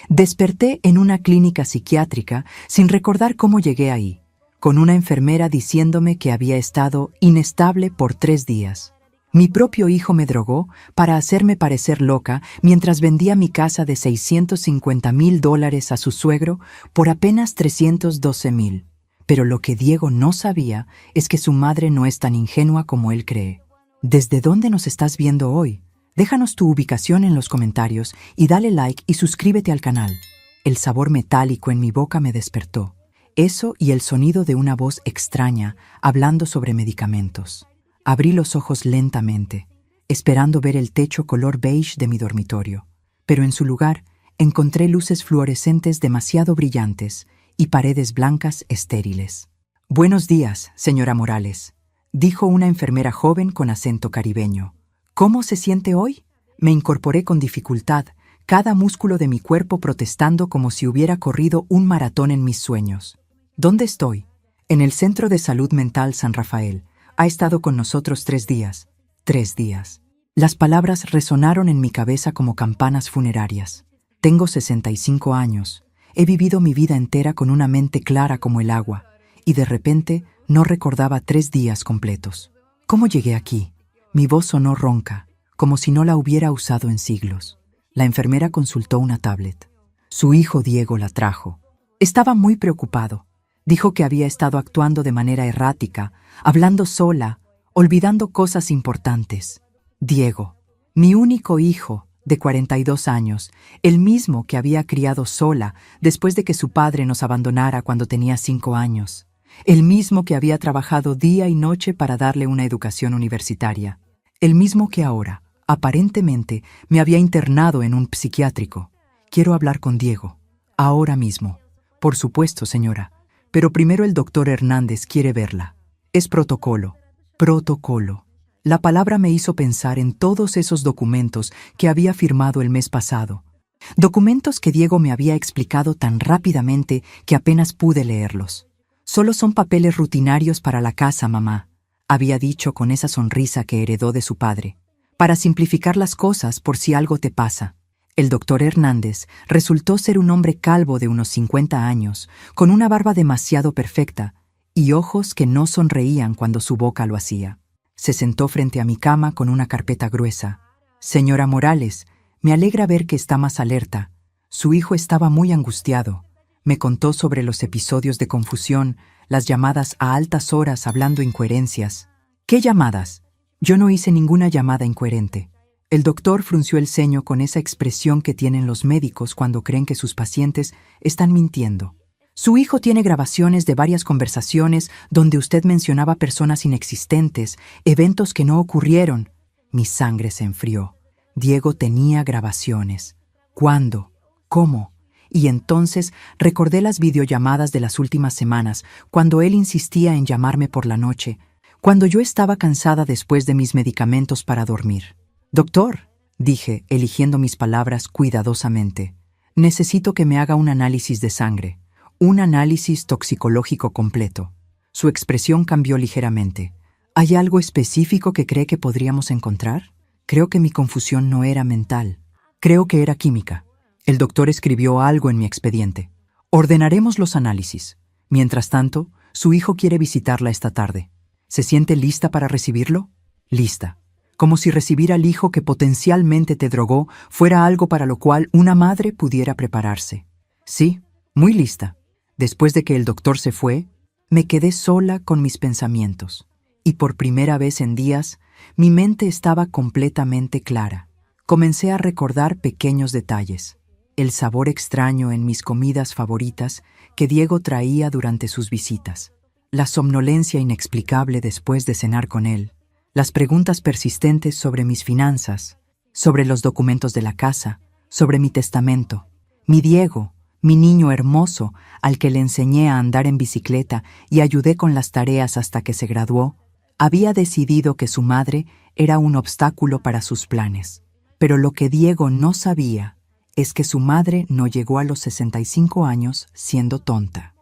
Desperté en una clínica psiquiátrica sin recordar cómo llegué ahí, con una enfermera diciéndome que había estado inestable por 3 días. Mi propio hijo me drogó para hacerme parecer loca mientras vendía mi casa de $650,000 a su suegro por apenas $312,000. Pero lo que Diego no sabía es que su madre no es tan ingenua como él cree. ¿Desde dónde nos estás viendo hoy? Déjanos tu ubicación en los comentarios y dale like y suscríbete al canal. El sabor metálico en mi boca me despertó. Eso y el sonido de una voz extraña hablando sobre medicamentos. Abrí los ojos lentamente, esperando ver el techo color beige de mi dormitorio. Pero en su lugar encontré luces fluorescentes demasiado brillantes y paredes blancas estériles. «Buenos días, señora Morales», dijo una enfermera joven con acento caribeño. «¿Cómo se siente hoy?». Me incorporé con dificultad, cada músculo de mi cuerpo protestando como si hubiera corrido un maratón en mis sueños. «¿Dónde estoy?». «En el Centro de Salud Mental San Rafael. Ha estado con nosotros 3 días». 3 días. Las palabras resonaron en mi cabeza como campanas funerarias. Tengo 65 años. He vivido mi vida entera con una mente clara como el agua, y de repente no recordaba 3 días completos. ¿Cómo llegué aquí? Mi voz sonó ronca, como si no la hubiera usado en siglos. La enfermera consultó una tablet. Su hijo Diego la trajo. Estaba muy preocupado. Dijo que había estado actuando de manera errática, hablando sola, olvidando cosas importantes. Diego, mi único hijo, de 42 años, el mismo que había criado sola después de que su padre nos abandonara cuando tenía 5 años. El mismo que había trabajado día y noche para darle una educación universitaria. El mismo que ahora, aparentemente, me había internado en un psiquiátrico. Quiero hablar con Diego. Ahora mismo. Por supuesto, señora. Pero primero el doctor Hernández quiere verla. Es protocolo. Protocolo. La palabra me hizo pensar en todos esos documentos que había firmado el mes pasado. Documentos que Diego me había explicado tan rápidamente que apenas pude leerlos. «Solo son papeles rutinarios para la casa, mamá», había dicho con esa sonrisa que heredó de su padre. «Para simplificar las cosas por si algo te pasa». El doctor Hernández resultó ser un hombre calvo de unos 50 años, con una barba demasiado perfecta y ojos que no sonreían cuando su boca lo hacía. Se sentó frente a mi cama con una carpeta gruesa. «Señora Morales, me alegra ver que está más alerta. Su hijo estaba muy angustiado. Me contó sobre los episodios de confusión, las llamadas a altas horas hablando incoherencias». «¿Qué llamadas?». «Yo no hice ninguna llamada incoherente». El doctor frunció el ceño con esa expresión que tienen los médicos cuando creen que sus pacientes están mintiendo. «Su hijo tiene grabaciones de varias conversaciones donde usted mencionaba personas inexistentes, eventos que no ocurrieron». Mi sangre se enfrió. Diego tenía grabaciones. ¿Cuándo? ¿Cómo? Y entonces recordé las videollamadas de las últimas semanas, cuando él insistía en llamarme por la noche, cuando yo estaba cansada después de mis medicamentos para dormir. «Doctor», dije, eligiendo mis palabras cuidadosamente, «necesito que me haga un análisis de sangre, un análisis toxicológico completo». Su expresión cambió ligeramente. «¿Hay algo específico que cree que podríamos encontrar?». Creo que mi confusión no era mental. Creo que era química. El doctor escribió algo en mi expediente. «Ordenaremos los análisis. Mientras tanto, su hijo quiere visitarla esta tarde. ¿Se siente lista para recibirlo?». «Lista». Como si recibir al hijo que potencialmente te drogó fuera algo para lo cual una madre pudiera prepararse. «Sí, muy lista». Después de que el doctor se fue, me quedé sola con mis pensamientos. Y por primera vez en días, mi mente estaba completamente clara. Comencé a recordar pequeños detalles. El sabor extraño en mis comidas favoritas que Diego traía durante sus visitas. La somnolencia inexplicable después de cenar con él. Las preguntas persistentes sobre mis finanzas, sobre los documentos de la casa, sobre mi testamento. Mi Diego, mi niño hermoso, al que le enseñé a andar en bicicleta y ayudé con las tareas hasta que se graduó, había decidido que su madre era un obstáculo para sus planes. Pero lo que Diego no sabía es que su madre no llegó a los 65 años siendo tonta.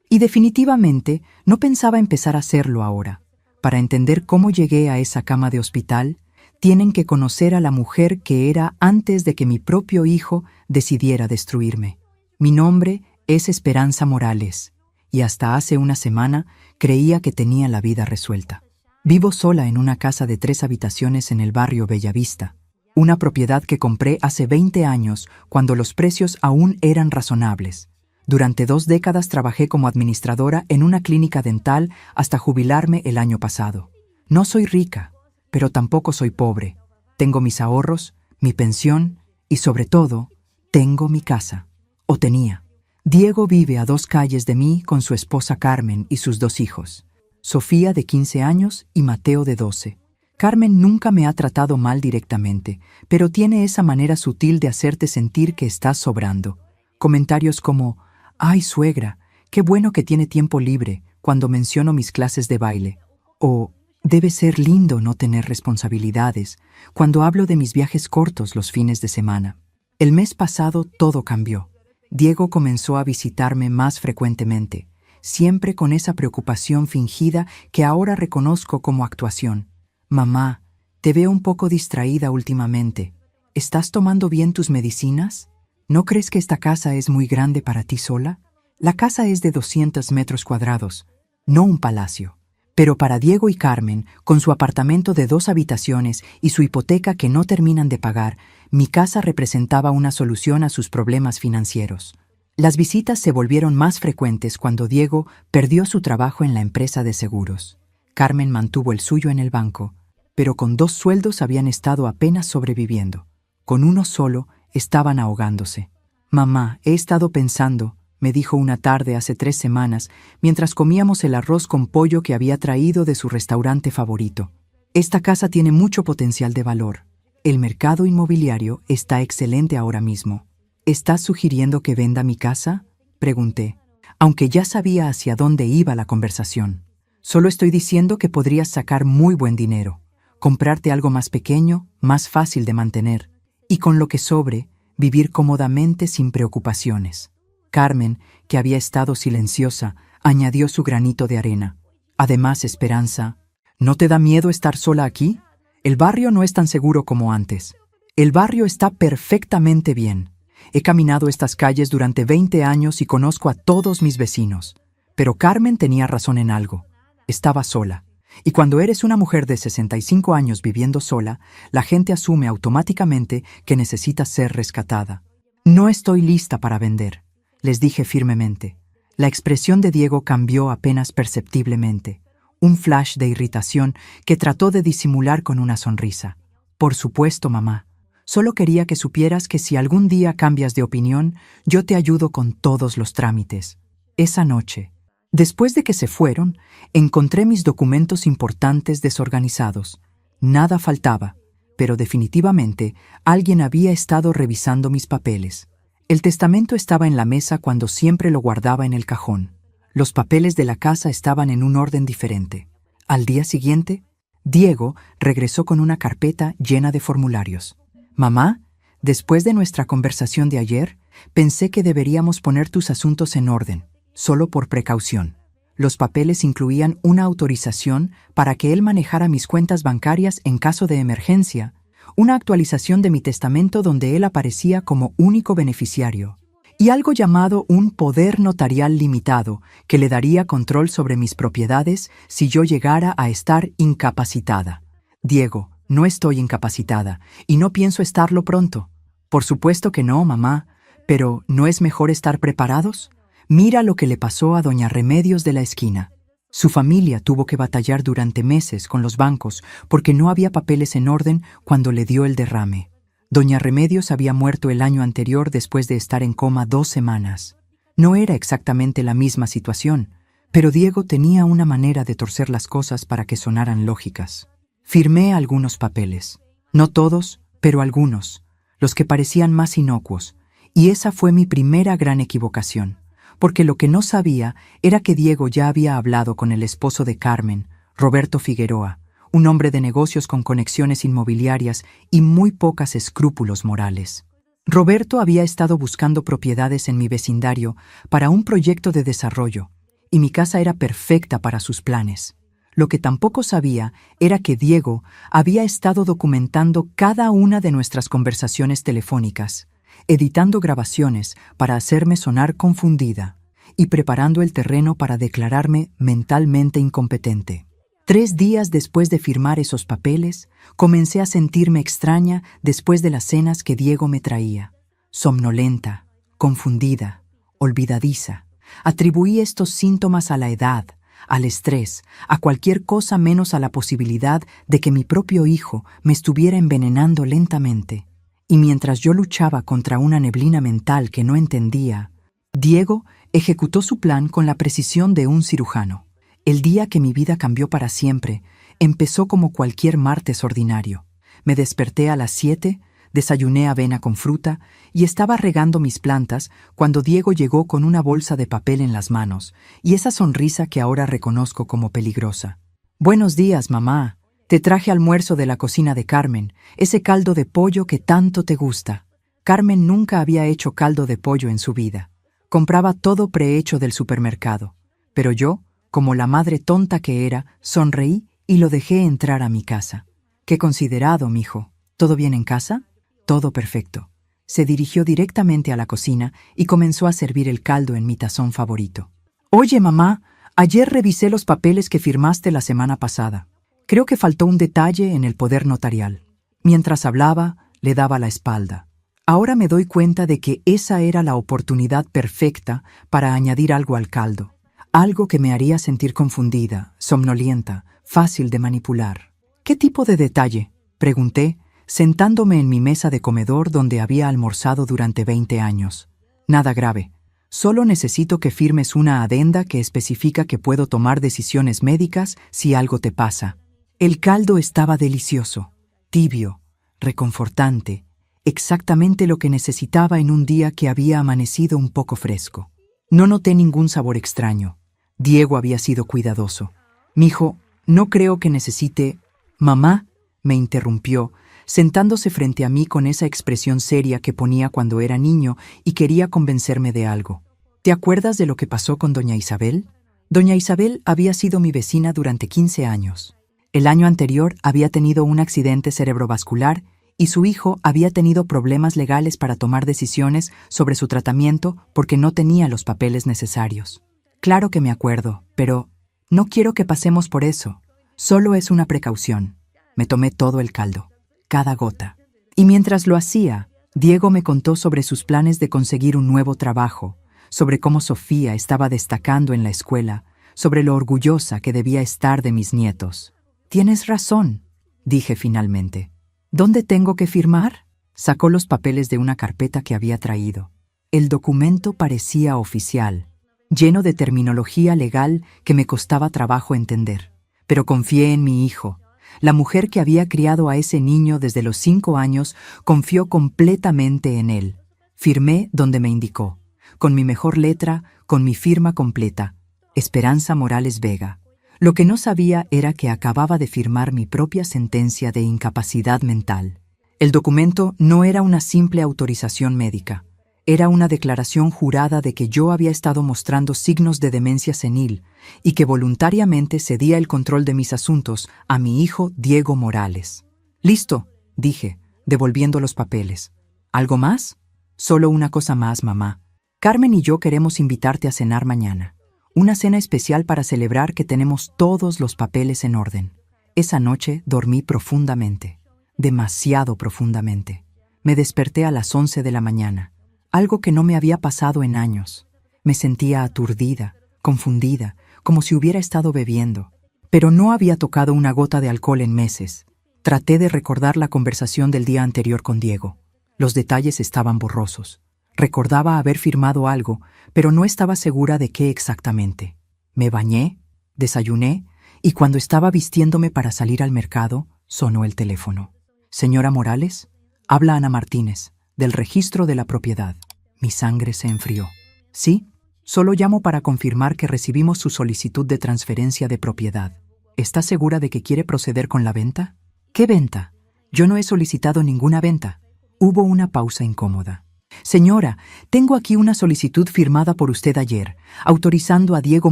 Y definitivamente no pensaba empezar a hacerlo ahora. Para entender cómo llegué a esa cama de hospital, Tienen que conocer a la mujer que era antes de que mi propio hijo decidiera destruirme. Mi nombre es Esperanza Morales, y hasta hace una semana creía que tenía la vida resuelta. Vivo sola en una casa de 3 habitaciones en el barrio Bellavista, una propiedad que compré hace 20 años cuando los precios aún eran razonables. Durante 2 décadas trabajé como administradora en una clínica dental hasta jubilarme el año pasado. No soy rica, pero tampoco soy pobre. Tengo mis ahorros, mi pensión y, sobre todo, tengo mi casa. O tenía. Diego vive a 2 calles de mí con su esposa Carmen y sus 2 hijos, Sofía de 15 años y Mateo de 12. Carmen nunca me ha tratado mal directamente, pero tiene esa manera sutil de hacerte sentir que estás sobrando. Comentarios como: «Ay, suegra, qué bueno que tiene tiempo libre», cuando menciono mis clases de baile. O «Debe ser lindo no tener responsabilidades», cuando hablo de mis viajes cortos los fines de semana. El mes pasado todo cambió. Diego comenzó a visitarme más frecuentemente, siempre con esa preocupación fingida que ahora reconozco como actuación. «Mamá, te veo un poco distraída últimamente. ¿Estás tomando bien tus medicinas? ¿No crees que esta casa es muy grande para ti sola?» La casa es de 200 metros cuadrados, no un palacio. Pero para Diego y Carmen, con su apartamento de 2 habitaciones y su hipoteca que no terminan de pagar, mi casa representaba una solución a sus problemas financieros. Las visitas se volvieron más frecuentes cuando Diego perdió su trabajo en la empresa de seguros. Carmen mantuvo el suyo en el banco, pero con 2 sueldos habían estado apenas sobreviviendo. Con uno solo estaban ahogándose. «Mamá, he estado pensando», me dijo una tarde hace 3 semanas, mientras comíamos el arroz con pollo que había traído de su restaurante favorito. «Esta casa tiene mucho potencial de valor. El mercado inmobiliario está excelente ahora mismo. ¿Estás sugiriendo que venda mi casa?», pregunté, aunque ya sabía hacia dónde iba la conversación. «Solo estoy diciendo que podrías sacar muy buen dinero, comprarte algo más pequeño, más fácil de mantener, y con lo que sobre, vivir cómodamente sin preocupaciones». Carmen, que había estado silenciosa, añadió su granito de arena. «Además, Esperanza, ¿no te da miedo estar sola aquí? El barrio no es tan seguro como antes». «El barrio está perfectamente bien. He caminado estas calles durante 20 años y conozco a todos mis vecinos». Pero Carmen tenía razón en algo. Estaba sola. Y cuando eres una mujer de 65 años viviendo sola, la gente asume automáticamente que necesitas ser rescatada. «No estoy lista para vender», les dije firmemente. La expresión de Diego cambió apenas perceptiblemente, un flash de irritación que trató de disimular con una sonrisa. «Por supuesto, mamá. Solo quería que supieras que si algún día cambias de opinión, yo te ayudo con todos los trámites». Esa noche, después de que se fueron, encontré mis documentos importantes desorganizados. Nada faltaba, pero definitivamente alguien había estado revisando mis papeles. El testamento estaba en la mesa cuando siempre lo guardaba en el cajón. Los papeles de la casa estaban en un orden diferente. Al día siguiente, Diego regresó con una carpeta llena de formularios. «Mamá, después de nuestra conversación de ayer, pensé que deberíamos poner tus asuntos en orden, solo por precaución». Los papeles incluían una autorización para que él manejara mis cuentas bancarias en caso de emergencia, una actualización de mi testamento donde él aparecía como único beneficiario, y algo llamado un poder notarial limitado que le daría control sobre mis propiedades si yo llegara a estar incapacitada. «Diego, no estoy incapacitada y no pienso estarlo pronto». «Por supuesto que no, mamá, pero ¿no es mejor estar preparados? Mira lo que le pasó a doña Remedios de la esquina. Su familia tuvo que batallar durante meses con los bancos porque no había papeles en orden cuando le dio el derrame. Doña Remedios había muerto el año anterior después de estar en coma 2 semanas. No era exactamente la misma situación, pero Diego tenía una manera de torcer las cosas para que sonaran lógicas. Firmé algunos papeles. No todos, pero algunos, los que parecían más inocuos, y esa fue mi primera gran equivocación. Porque lo que no sabía era que Diego ya había hablado con el esposo de Carmen, Roberto Figueroa, un hombre de negocios con conexiones inmobiliarias y muy pocos escrúpulos morales. Roberto había estado buscando propiedades en mi vecindario para un proyecto de desarrollo, y mi casa era perfecta para sus planes. Lo que tampoco sabía era que Diego había estado documentando cada una de nuestras conversaciones telefónicas, editando grabaciones para hacerme sonar confundida y preparando el terreno para declararme mentalmente incompetente. 3 días después de firmar esos papeles, comencé a sentirme extraña después de las cenas que Diego me traía. Somnolenta, confundida, olvidadiza. Atribuí estos síntomas a la edad, al estrés, a cualquier cosa menos a la posibilidad de que mi propio hijo me estuviera envenenando lentamente. Y mientras yo luchaba contra una neblina mental que no entendía, Diego ejecutó su plan con la precisión de un cirujano. El día que mi vida cambió para siempre empezó como cualquier martes ordinario. Me desperté a las 7, desayuné avena con fruta y estaba regando mis plantas cuando Diego llegó con una bolsa de papel en las manos y esa sonrisa que ahora reconozco como peligrosa. «Buenos días, mamá. Te traje almuerzo de la cocina de Carmen, ese caldo de pollo que tanto te gusta». Carmen nunca había hecho caldo de pollo en su vida. Compraba todo prehecho del supermercado. Pero yo, como la madre tonta que era, sonreí y lo dejé entrar a mi casa. «Qué considerado, mijo. ¿Todo bien en casa?» «Todo perfecto». Se dirigió directamente a la cocina y comenzó a servir el caldo en mi tazón favorito. «Oye, mamá, ayer revisé los papeles que firmaste la semana pasada. Creo que faltó un detalle en el poder notarial». Mientras hablaba, le daba la espalda. Ahora me doy cuenta de que esa era la oportunidad perfecta para añadir algo al caldo. Algo que me haría sentir confundida, somnolienta, fácil de manipular. «¿Qué tipo de detalle?», pregunté, sentándome en mi mesa de comedor donde había almorzado durante 20 años. «Nada grave. Solo necesito que firmes una adenda que especifica que puedo tomar decisiones médicas si algo te pasa». El caldo estaba delicioso, tibio, reconfortante, exactamente lo que necesitaba en un día que había amanecido un poco fresco. No noté ningún sabor extraño. Diego había sido cuidadoso. «Mijo, no creo que necesite...» «Mamá», me interrumpió, sentándose frente a mí con esa expresión seria que ponía cuando era niño y quería convencerme de algo. «¿Te acuerdas de lo que pasó con doña Isabel?» Doña Isabel había sido mi vecina durante 15 años. El año anterior había tenido un accidente cerebrovascular y su hijo había tenido problemas legales para tomar decisiones sobre su tratamiento porque no tenía los papeles necesarios. «Claro que me acuerdo, pero no quiero que pasemos por eso. Solo es una precaución». Me tomé todo el caldo, cada gota. Y mientras lo hacía, Diego me contó sobre sus planes de conseguir un nuevo trabajo, sobre cómo Sofía estaba destacando en la escuela, sobre lo orgullosa que debía estar de mis nietos. «Tienes razón», dije finalmente. «¿Dónde tengo que firmar?» Sacó los papeles de una carpeta que había traído. El documento parecía oficial, lleno de terminología legal que me costaba trabajo entender. Pero confié en mi hijo. La mujer que había criado a ese niño desde los 5 años confió completamente en él. Firmé donde me indicó, con mi mejor letra, con mi firma completa, Esperanza Morales Vega. Lo que no sabía era que acababa de firmar mi propia sentencia de incapacidad mental. El documento no era una simple autorización médica. Era una declaración jurada de que yo había estado mostrando signos de demencia senil y que voluntariamente cedía el control de mis asuntos a mi hijo Diego Morales. «Listo», dije, devolviendo los papeles. «¿Algo más?» «Solo una cosa más, mamá. Carmen y yo queremos invitarte a cenar mañana. Una cena especial para celebrar que tenemos todos los papeles en orden». Esa noche dormí profundamente, demasiado profundamente. Me desperté a las 11 de la mañana. Algo que no me había pasado en años. Me sentía aturdida, confundida, como si hubiera estado bebiendo. Pero no había tocado una gota de alcohol en meses. Traté de recordar la conversación del día anterior con Diego. Los detalles estaban borrosos. Recordaba haber firmado algo, pero no estaba segura de qué exactamente. Me bañé, desayuné, y cuando estaba vistiéndome para salir al mercado, sonó el teléfono. «Señora Morales, habla Ana Martínez, del registro de la propiedad». Mi sangre se enfrió. «Sí, solo llamo para confirmar que recibimos su solicitud de transferencia de propiedad. ¿Está segura de que quiere proceder con la venta?» «¿Qué venta? Yo no he solicitado ninguna venta». Hubo una pausa incómoda. Señora, tengo aquí una solicitud firmada por usted ayer, autorizando a Diego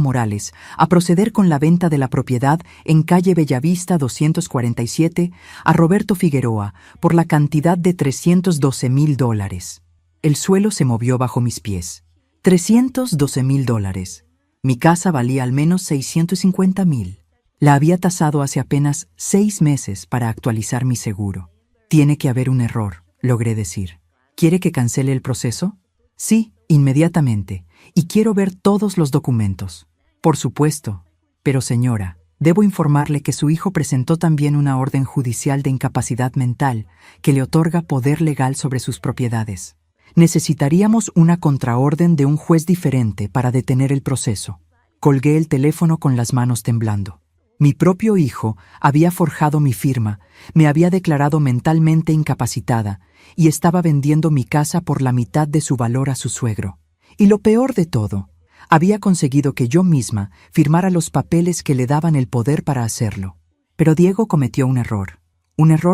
Morales a proceder con la venta de la propiedad en calle Bellavista 247 a Roberto Figueroa por la cantidad de $312,000. El suelo se movió bajo mis pies. $312,000. Mi casa valía al menos $650,000. La había tasado hace apenas 6 meses para actualizar mi seguro. Tiene que haber un error, logré decir. ¿Quiere que cancele el proceso? Sí, inmediatamente, y quiero ver todos los documentos. Por supuesto. Pero señora, debo informarle que su hijo presentó también una orden judicial de incapacidad mental que le otorga poder legal sobre sus propiedades. Necesitaríamos una contraorden de un juez diferente para detener el proceso. Colgué el teléfono con las manos temblando. Mi propio hijo había forjado mi firma, me había declarado mentalmente incapacitada y estaba vendiendo mi casa por la mitad de su valor a su suegro. Y lo peor de todo, había conseguido que yo misma firmara los papeles que le daban el poder para hacerlo. Pero Diego cometió un error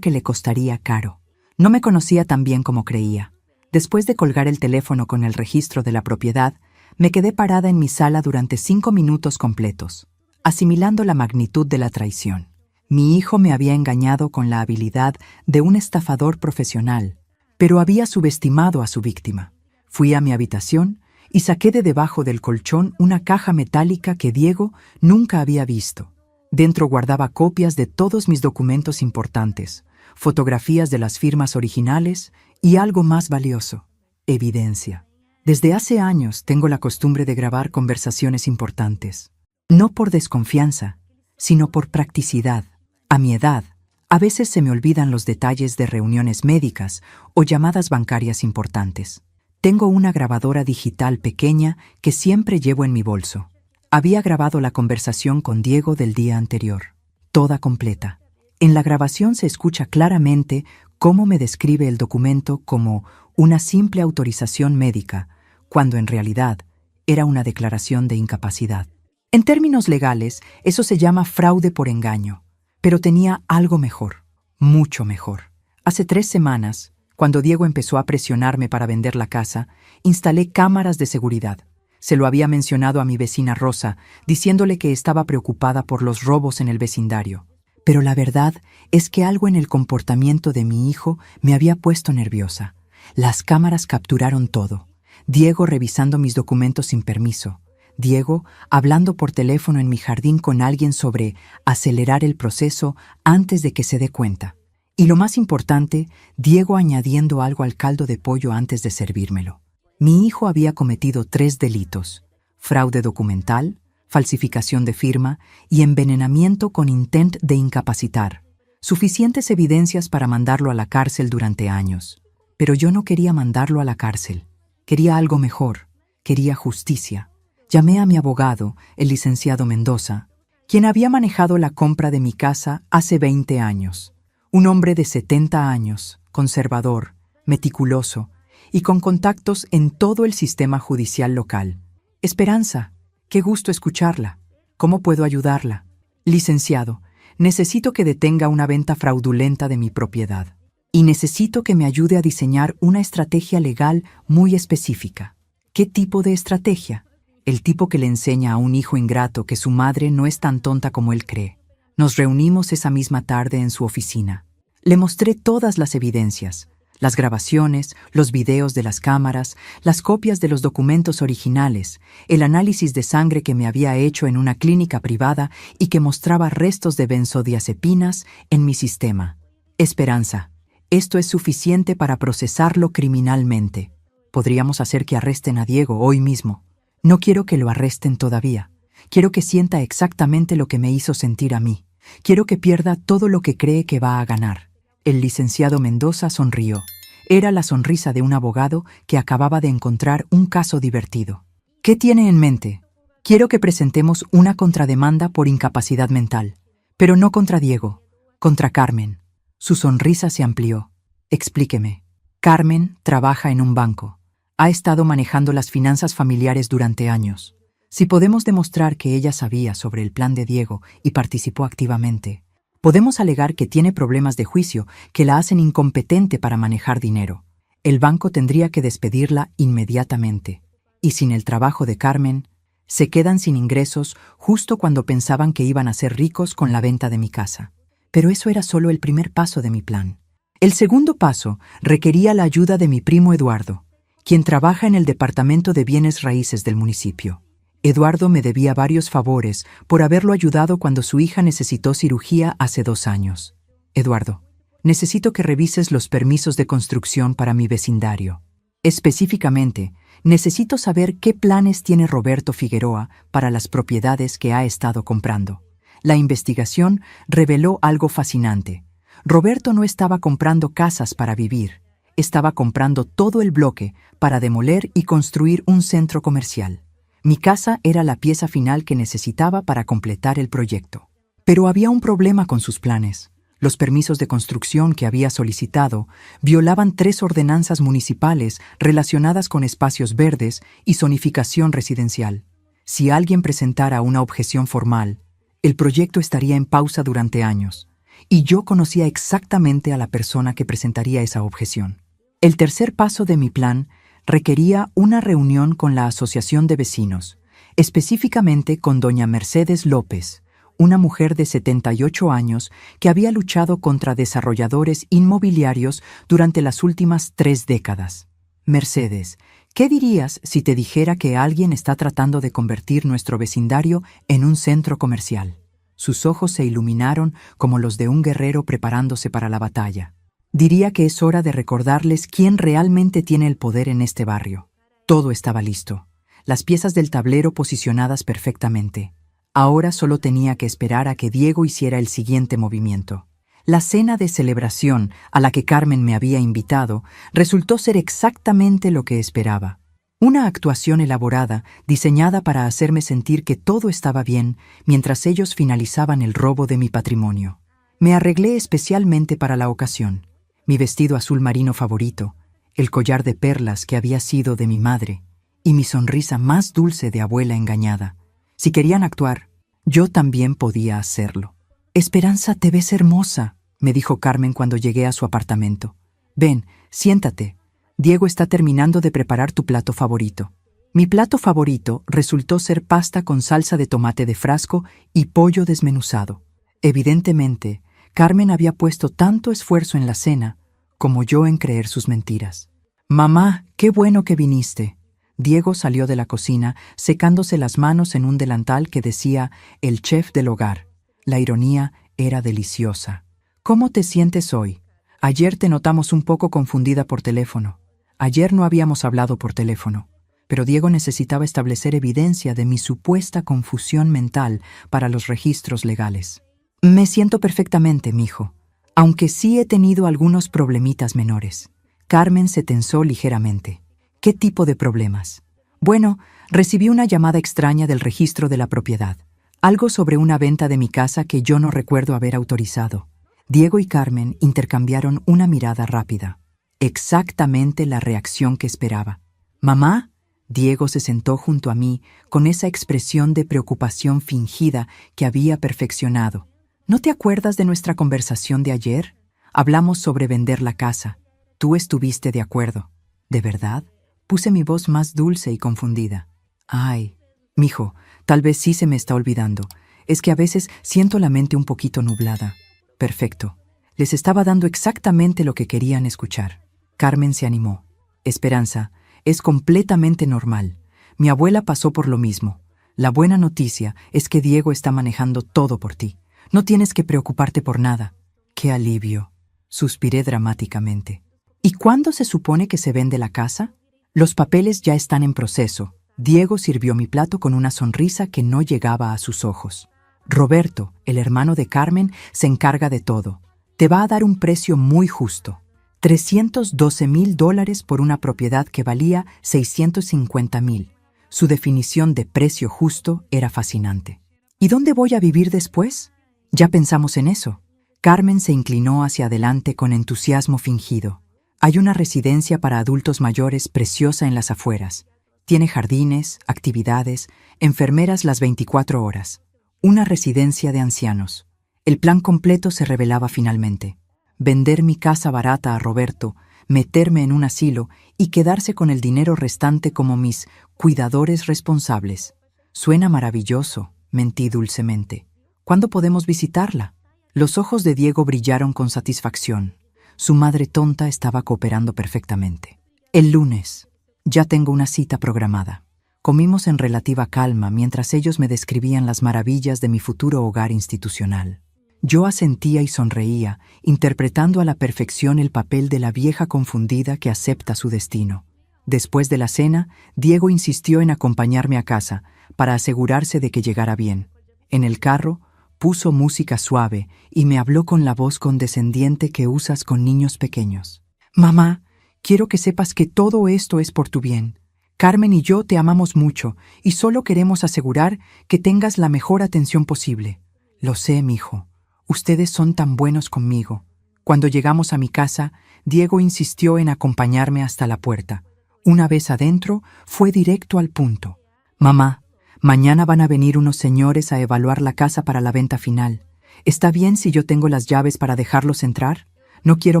que le costaría caro. No me conocía tan bien como creía. Después de colgar el teléfono con el registro de la propiedad, me quedé parada en mi sala durante 5 minutos completos, asimilando la magnitud de la traición. Mi hijo me había engañado con la habilidad de un estafador profesional, pero había subestimado a su víctima. Fui a mi habitación y saqué de debajo del colchón una caja metálica que Diego nunca había visto. Dentro guardaba copias de todos mis documentos importantes, fotografías de las firmas originales y algo más valioso, evidencia. Desde hace años tengo la costumbre de grabar conversaciones importantes. No por desconfianza, sino por practicidad. A mi edad, a veces se me olvidan los detalles de reuniones médicas o llamadas bancarias importantes. Tengo una grabadora digital pequeña que siempre llevo en mi bolso. Había grabado la conversación con Diego del día anterior, toda completa. En la grabación se escucha claramente cómo me describe el documento como una simple autorización médica, cuando en realidad era una declaración de incapacidad. En términos legales, eso se llama fraude por engaño, pero tenía algo mejor, mucho mejor. Hace 3 semanas, cuando Diego empezó a presionarme para vender la casa, instalé cámaras de seguridad. Se lo había mencionado a mi vecina Rosa, diciéndole que estaba preocupada por los robos en el vecindario. Pero la verdad es que algo en el comportamiento de mi hijo me había puesto nerviosa. Las cámaras capturaron todo. Diego revisando mis documentos sin permiso. Diego hablando por teléfono en mi jardín con alguien sobre acelerar el proceso antes de que se dé cuenta. Y lo más importante, Diego añadiendo algo al caldo de pollo antes de servírmelo. Mi hijo había cometido 3 delitos: fraude documental, falsificación de firma y envenenamiento con intent de incapacitar. Suficientes evidencias para mandarlo a la cárcel durante años. Pero yo no quería mandarlo a la cárcel. Quería algo mejor. Quería justicia. Llamé a mi abogado, el licenciado Mendoza, quien había manejado la compra de mi casa hace 20 años. Un hombre de 70 años, conservador, meticuloso y con contactos en todo el sistema judicial local. Esperanza, qué gusto escucharla. ¿Cómo puedo ayudarla? Licenciado, necesito que detenga una venta fraudulenta de mi propiedad. Y necesito que me ayude a diseñar una estrategia legal muy específica. ¿Qué tipo de estrategia? El tipo que le enseña a un hijo ingrato que su madre no es tan tonta como él cree. Nos reunimos esa misma tarde en su oficina. Le mostré todas las evidencias, las grabaciones, los videos de las cámaras, las copias de los documentos originales, el análisis de sangre que me había hecho en una clínica privada y que mostraba restos de benzodiazepinas en mi sistema. Esperanza, esto es suficiente para procesarlo criminalmente. Podríamos hacer que arresten a Diego hoy mismo. No quiero que lo arresten todavía. Quiero que sienta exactamente lo que me hizo sentir a mí. Quiero que pierda todo lo que cree que va a ganar. El licenciado Mendoza sonrió. Era la sonrisa de un abogado que acababa de encontrar un caso divertido. ¿Qué tiene en mente? Quiero que presentemos una contrademanda por incapacidad mental. Pero no contra Diego, contra Carmen. Su sonrisa se amplió. Explíqueme. Carmen trabaja en un banco. Ha estado manejando las finanzas familiares durante años. Si podemos demostrar que ella sabía sobre el plan de Diego y participó activamente, podemos alegar que tiene problemas de juicio que la hacen incompetente para manejar dinero. El banco tendría que despedirla inmediatamente. Y sin el trabajo de Carmen, se quedan sin ingresos justo cuando pensaban que iban a ser ricos con la venta de mi casa. Pero eso era solo el primer paso de mi plan. El segundo paso requería la ayuda de mi primo Eduardo, quien trabaja en el departamento de bienes raíces del municipio. Eduardo me debía varios favores por haberlo ayudado cuando su hija necesitó cirugía hace 2 años. Eduardo, necesito que revises los permisos de construcción para mi vecindario. Específicamente, necesito saber qué planes tiene Roberto Figueroa para las propiedades que ha estado comprando. La investigación reveló algo fascinante. Roberto no estaba comprando casas para vivir, estaba comprando todo el bloque para demoler y construir un centro comercial. Mi casa era la pieza final que necesitaba para completar el proyecto. Pero había un problema con sus planes. Los permisos de construcción que había solicitado violaban 3 ordenanzas municipales relacionadas con espacios verdes y zonificación residencial. Si alguien presentara una objeción formal, el proyecto estaría en pausa durante años, y yo conocía exactamente a la persona que presentaría esa objeción. El tercer paso de mi plan requería una reunión con la Asociación de Vecinos, específicamente con doña Mercedes López, una mujer de 78 años que había luchado contra desarrolladores inmobiliarios durante las últimas 3 décadas. Mercedes, ¿qué dirías si te dijera que alguien está tratando de convertir nuestro vecindario en un centro comercial? Sus ojos se iluminaron como los de un guerrero preparándose para la batalla. Diría que es hora de recordarles quién realmente tiene el poder en este barrio. Todo estaba listo, las piezas del tablero posicionadas perfectamente. Ahora solo tenía que esperar a que Diego hiciera el siguiente movimiento. La cena de celebración a la que Carmen me había invitado resultó ser exactamente lo que esperaba. Una actuación elaborada, diseñada para hacerme sentir que todo estaba bien mientras ellos finalizaban el robo de mi patrimonio. Me arreglé especialmente para la ocasión. Mi vestido azul marino favorito, el collar de perlas que había sido de mi madre y mi sonrisa más dulce de abuela engañada. Si querían actuar, yo también podía hacerlo. «Esperanza, te ves hermosa», me dijo Carmen cuando llegué a su apartamento. «Ven, siéntate. Diego está terminando de preparar tu plato favorito». Mi plato favorito resultó ser pasta con salsa de tomate de frasco y pollo desmenuzado. Evidentemente, Carmen había puesto tanto esfuerzo en la cena como yo en creer sus mentiras. «Mamá, qué bueno que viniste». Diego salió de la cocina secándose las manos en un delantal que decía «El chef del hogar». La ironía era deliciosa. «¿Cómo te sientes hoy? Ayer te notamos un poco confundida por teléfono». Ayer no habíamos hablado por teléfono, pero Diego necesitaba establecer evidencia de mi supuesta confusión mental para los registros legales. «Me siento perfectamente, mijo, aunque sí he tenido algunos problemitas menores». Carmen se tensó ligeramente. «¿Qué tipo de problemas?» «Bueno, recibí una llamada extraña del registro de la propiedad. Algo sobre una venta de mi casa que yo no recuerdo haber autorizado». Diego y Carmen intercambiaron una mirada rápida. Exactamente la reacción que esperaba. «¿Mamá?» Diego se sentó junto a mí con esa expresión de preocupación fingida que había perfeccionado. «¿No te acuerdas de nuestra conversación de ayer? Hablamos sobre vender la casa. Tú estuviste de acuerdo». «¿De verdad?» Puse mi voz más dulce y confundida. «Ay, mijo, tal vez sí se me está olvidando. Es que a veces siento la mente un poquito nublada». «Perfecto. Les estaba dando exactamente lo que querían escuchar». Carmen se animó. «Esperanza, es completamente normal. Mi abuela pasó por lo mismo. La buena noticia es que Diego está manejando todo por ti. No tienes que preocuparte por nada». «¡Qué alivio!», suspiré dramáticamente. «¿Y cuándo se supone que se vende la casa?» «Los papeles ya están en proceso». Diego sirvió mi plato con una sonrisa que no llegaba a sus ojos. «Roberto, el hermano de Carmen, se encarga de todo. Te va a dar un precio muy justo. $312,000 por una propiedad que valía $650,000. Su definición de precio justo era fascinante. «¿Y dónde voy a vivir después?» «Ya pensamos en eso». Carmen se inclinó hacia adelante con entusiasmo fingido. «Hay una residencia para adultos mayores preciosa en las afueras. Tiene jardines, actividades, enfermeras las 24 horas. Una residencia de ancianos». El plan completo se revelaba finalmente. Vender mi casa barata a Roberto meterme en un asilo y quedarse con el dinero restante como mis cuidadores responsables. Suena maravilloso, mentí dulcemente. ¿Cuándo podemos visitarla? Los ojos de Diego brillaron con satisfacción. Su madre tonta estaba cooperando perfectamente. El lunes. Ya tengo una cita programada. Comimos en relativa calma mientras ellos me describían las maravillas de mi futuro hogar institucional. Yo asentía y sonreía, interpretando a la perfección el papel de la vieja confundida que acepta su destino. Después de la cena, Diego insistió en acompañarme a casa para asegurarse de que llegara bien. En el carro, puso música suave y me habló con la voz condescendiente que usas con niños pequeños. Mamá, quiero que sepas que todo esto es por tu bien. Carmen y yo te amamos mucho y solo queremos asegurar que tengas la mejor atención posible. Lo sé, mijo. Ustedes son tan buenos conmigo. Cuando llegamos a mi casa, Diego insistió en acompañarme hasta la puerta. Una vez adentro, fue directo al punto. Mamá, mañana van a venir unos señores a evaluar la casa para la venta final. ¿Está bien si yo tengo las llaves para dejarlos entrar? No quiero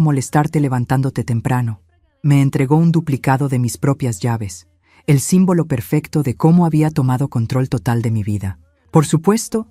molestarte levantándote temprano. Me entregó un duplicado de mis propias llaves, el símbolo perfecto de cómo había tomado control total de mi vida. Por supuesto,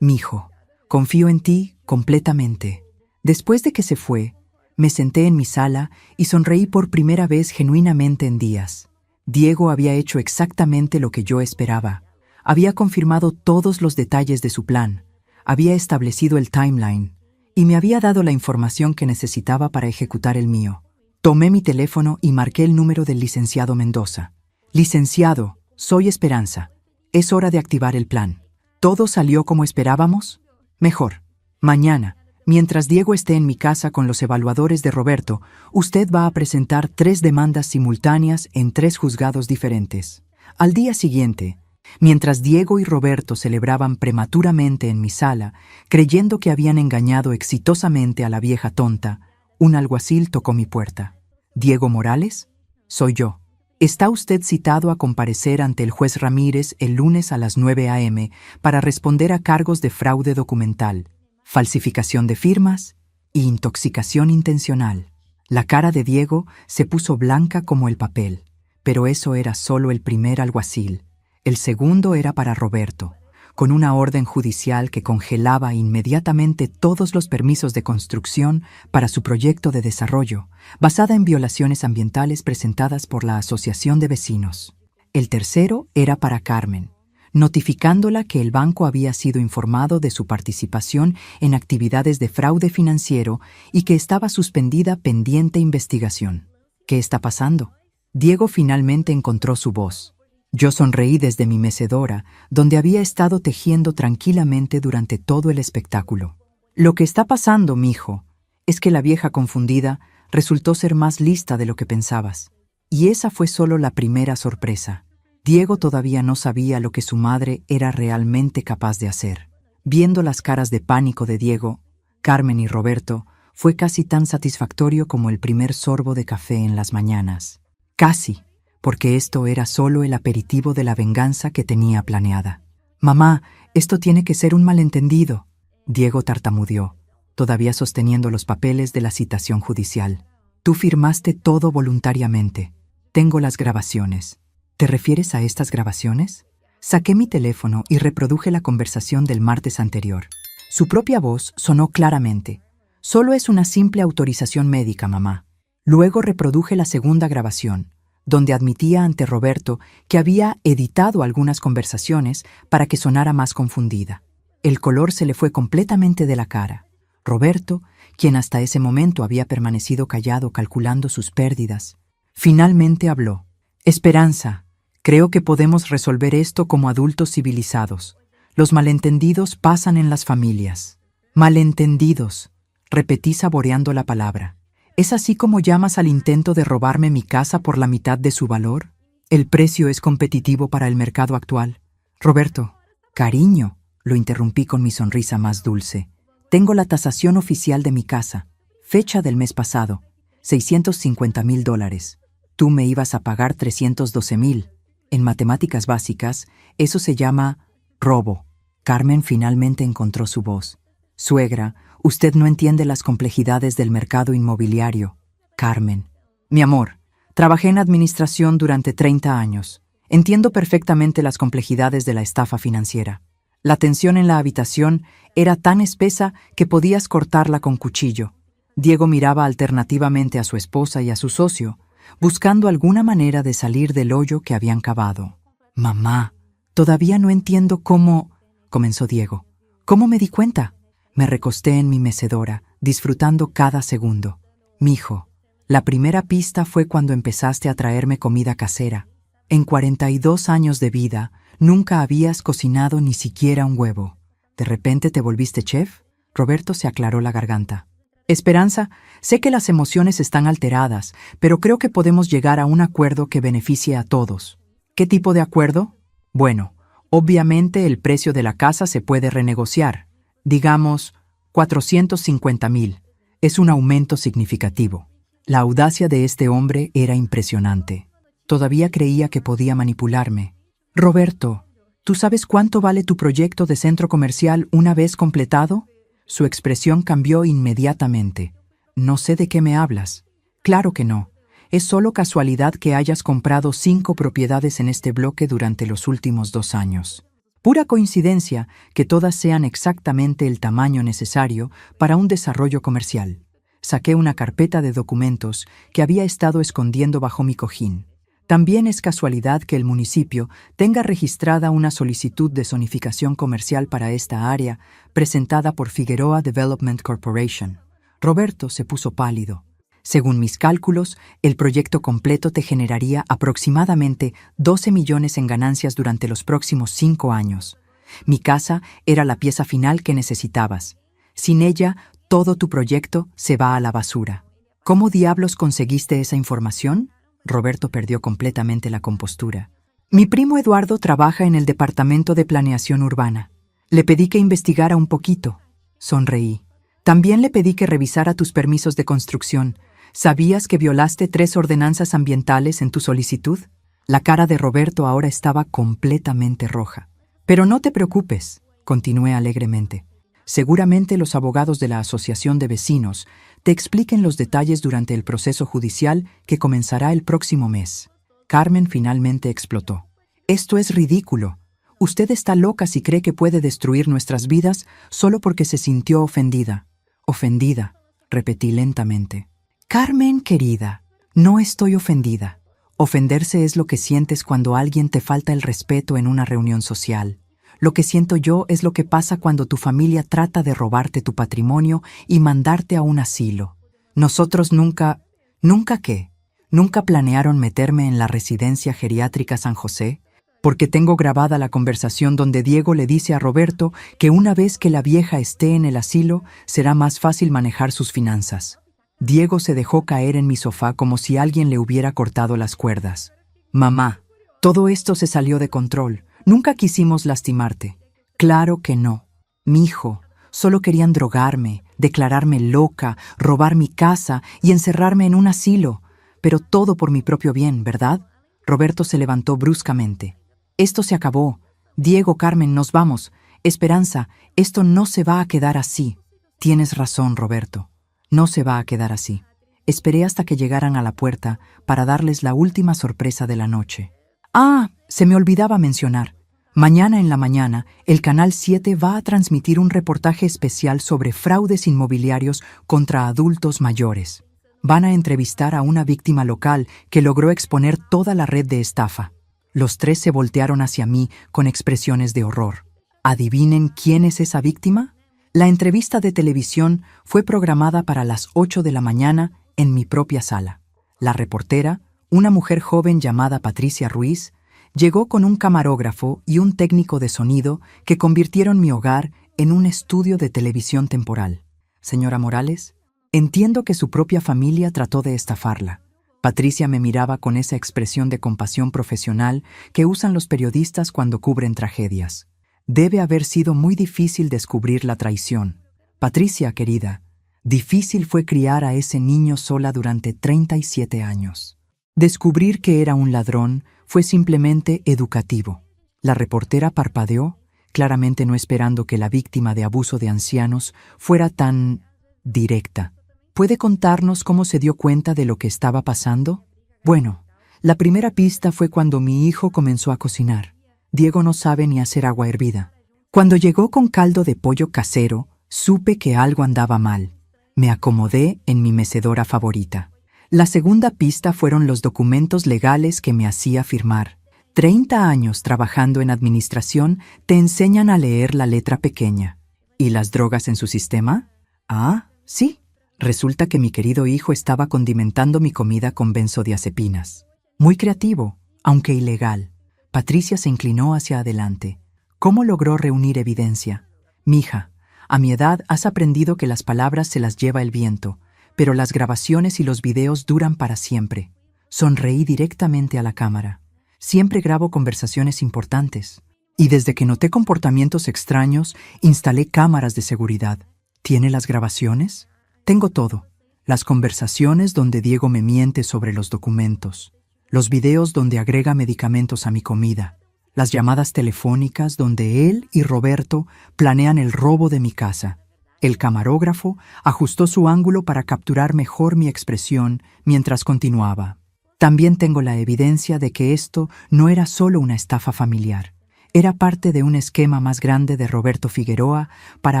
mijo, confío en ti completamente. Después de que se fue, me senté en mi sala y sonreí por primera vez genuinamente en días. Diego había hecho exactamente lo que yo esperaba. Había confirmado todos los detalles de su plan, había establecido el timeline y me había dado la información que necesitaba para ejecutar el mío. Tomé mi teléfono y marqué el número del licenciado Mendoza. Licenciado, soy Esperanza. Es hora de activar el plan. ¿Todo salió como esperábamos? Mejor. Mañana, mientras Diego esté en mi casa con los evaluadores de Roberto, usted va a presentar 3 demandas simultáneas en 3 juzgados diferentes. Al día siguiente, mientras Diego y Roberto celebraban prematuramente en mi sala, creyendo que habían engañado exitosamente a la vieja tonta, un alguacil tocó mi puerta. ¿Diego Morales? Soy yo. Está usted citado a comparecer ante el juez Ramírez el lunes a las 9 a.m. para responder a cargos de fraude documental, falsificación de firmas e intoxicación intencional. La cara de Diego se puso blanca como el papel, pero eso era solo el primer alguacil. El segundo era para Roberto, con una orden judicial que congelaba inmediatamente todos los permisos de construcción para su proyecto de desarrollo, basada en violaciones ambientales presentadas por la Asociación de Vecinos. El tercero era para Carmen, notificándola que el banco había sido informado de su participación en actividades de fraude financiero y que estaba suspendida pendiente investigación. ¿Qué está pasando? Diego finalmente encontró su voz. Yo sonreí desde mi mecedora, donde había estado tejiendo tranquilamente durante todo el espectáculo. Lo que está pasando, mijo, es que la vieja confundida resultó ser más lista de lo que pensabas. Y esa fue solo la primera sorpresa. Diego todavía no sabía lo que su madre era realmente capaz de hacer. Viendo las caras de pánico de Diego, Carmen y Roberto, fue casi tan satisfactorio como el primer sorbo de café en las mañanas. Casi, porque esto era solo el aperitivo de la venganza que tenía planeada. «Mamá, esto tiene que ser un malentendido», Diego tartamudeó, todavía sosteniendo los papeles de la citación judicial. «Tú firmaste todo voluntariamente. Tengo las grabaciones». ¿Te refieres a estas grabaciones? Saqué mi teléfono y reproduje la conversación del martes anterior. Su propia voz sonó claramente. «Solo es una simple autorización médica, mamá». Luego reproduje la segunda grabación, donde admitía ante Roberto que había editado algunas conversaciones para que sonara más confundida. El color se le fue completamente de la cara. Roberto, quien hasta ese momento había permanecido callado calculando sus pérdidas, finalmente habló. «Esperanza, creo que podemos resolver esto como adultos civilizados. Los malentendidos pasan en las familias». «Malentendidos», repetí saboreando la palabra. ¿Es así como llamas al intento de robarme mi casa por la mitad de su valor? El precio es competitivo para el mercado actual. Roberto, cariño, lo interrumpí con mi sonrisa más dulce. Tengo la tasación oficial de mi casa, fecha del mes pasado, $650,000. Tú me ibas a pagar $312,000. En matemáticas básicas, eso se llama robo. Carmen finalmente encontró su voz. Suegra, usted no entiende las complejidades del mercado inmobiliario. Carmen. Mi amor, trabajé en administración durante 30 años. Entiendo perfectamente las complejidades de la estafa financiera. La tensión en la habitación era tan espesa que podías cortarla con cuchillo. Diego miraba alternativamente a su esposa y a su socio, buscando alguna manera de salir del hoyo que habían cavado. Mamá, todavía no entiendo cómo... comenzó Diego. ¿Cómo me di cuenta? Me recosté en mi mecedora, disfrutando cada segundo. Mijo, la primera pista fue cuando empezaste a traerme comida casera. En 42 años de vida, nunca habías cocinado ni siquiera un huevo. ¿De repente te volviste chef? Roberto se aclaró la garganta. Esperanza, sé que las emociones están alteradas, pero creo que podemos llegar a un acuerdo que beneficie a todos. ¿Qué tipo de acuerdo? Bueno, obviamente el precio de la casa se puede renegociar. Digamos, 450,000. Es un aumento significativo. La audacia de este hombre era impresionante. Todavía creía que podía manipularme. Roberto, ¿tú sabes cuánto vale tu proyecto de centro comercial una vez completado? Su expresión cambió inmediatamente. No sé de qué me hablas. Claro que no. Es solo casualidad que hayas comprado 5 propiedades en este bloque durante los últimos 2 años. Pura coincidencia que todas sean exactamente el tamaño necesario para un desarrollo comercial. Saqué una carpeta de documentos que había estado escondiendo bajo mi cojín. También es casualidad que el municipio tenga registrada una solicitud de zonificación comercial para esta área, presentada por Figueroa Development Corporation. Roberto se puso pálido. Según mis cálculos, el proyecto completo te generaría aproximadamente 12 millones en ganancias durante los próximos 5 años. Mi casa era la pieza final que necesitabas. Sin ella, todo tu proyecto se va a la basura. ¿Cómo diablos conseguiste esa información? Roberto perdió completamente la compostura. Mi primo Eduardo trabaja en el Departamento de Planeación Urbana. Le pedí que investigara un poquito. Sonreí. También le pedí que revisara tus permisos de construcción. ¿Sabías que violaste 3 ordenanzas ambientales en tu solicitud? La cara de Roberto ahora estaba completamente roja. Pero no te preocupes, continué alegremente. Seguramente los abogados de la Asociación de Vecinos te expliquen los detalles durante el proceso judicial que comenzará el próximo mes. Carmen finalmente explotó. Esto es ridículo. Usted está loca si cree que puede destruir nuestras vidas solo porque se sintió ofendida. Ofendida, repetí lentamente. Carmen, querida, no estoy ofendida. Ofenderse es lo que sientes cuando alguien te falta el respeto en una reunión social. Lo que siento yo es lo que pasa cuando tu familia trata de robarte tu patrimonio y mandarte a un asilo. Nosotros nunca... ¿Nunca qué? ¿Nunca planearon meterme en la residencia geriátrica San José? Porque tengo grabada la conversación donde Diego le dice a Roberto que una vez que la vieja esté en el asilo, será más fácil manejar sus finanzas. Diego se dejó caer en mi sofá como si alguien le hubiera cortado las cuerdas. Mamá, todo esto se salió de control. Nunca quisimos lastimarte. Claro que no. Mijo, solo querían drogarme, declararme loca, robar mi casa y encerrarme en un asilo. Pero todo por mi propio bien, ¿verdad? Roberto se levantó bruscamente. Esto se acabó. Diego, Carmen, nos vamos. Esperanza, esto no se va a quedar así. Tienes razón, Roberto. No se va a quedar así. Esperé hasta que llegaran a la puerta para darles la última sorpresa de la noche. Ah, se me olvidaba mencionar. Mañana en la mañana, el Canal 7 va a transmitir un reportaje especial sobre fraudes inmobiliarios contra adultos mayores. Van a entrevistar a una víctima local que logró exponer toda la red de estafa. Los 3 se voltearon hacia mí con expresiones de horror. ¿Adivinen quién es esa víctima? La entrevista de televisión fue programada para las 8 de la mañana en mi propia sala. La reportera, una mujer joven llamada Patricia Ruiz, llegó con un camarógrafo y un técnico de sonido que convirtieron mi hogar en un estudio de televisión temporal. Señora Morales, entiendo que su propia familia trató de estafarla. Patricia me miraba con esa expresión de compasión profesional que usan los periodistas cuando cubren tragedias. Debe haber sido muy difícil descubrir la traición. Patricia, querida, difícil fue criar a ese niño sola durante 37 años. Descubrir que era un ladrón fue simplemente educativo. La reportera parpadeó, claramente no esperando que la víctima de abuso de ancianos fuera tan directa. ¿Puede contarnos cómo se dio cuenta de lo que estaba pasando? Bueno, la primera pista fue cuando mi hijo comenzó a cocinar. Diego no sabe ni hacer agua hervida. Cuando llegó con caldo de pollo casero, supe que algo andaba mal. Me acomodé en mi mecedora favorita. La segunda pista fueron los documentos legales que me hacía firmar. 30 años trabajando en administración te enseñan a leer la letra pequeña. ¿Y las drogas en su sistema? Ah, sí. Resulta que mi querido hijo estaba condimentando mi comida con benzodiazepinas. Muy creativo, aunque ilegal. Patricia se inclinó hacia adelante. ¿Cómo logró reunir evidencia? Mija, a mi edad has aprendido que las palabras se las lleva el viento, pero las grabaciones y los videos duran para siempre. Sonreí directamente a la cámara. Siempre grabo conversaciones importantes. Y desde que noté comportamientos extraños, instalé cámaras de seguridad. ¿Tiene las grabaciones? Tengo todo. Las conversaciones donde Diego me miente sobre los documentos. Los videos donde agrega medicamentos a mi comida. Las llamadas telefónicas donde él y Roberto planean el robo de mi casa. El camarógrafo ajustó su ángulo para capturar mejor mi expresión mientras continuaba. También tengo la evidencia de que esto no era solo una estafa familiar. Era parte de un esquema más grande de Roberto Figueroa para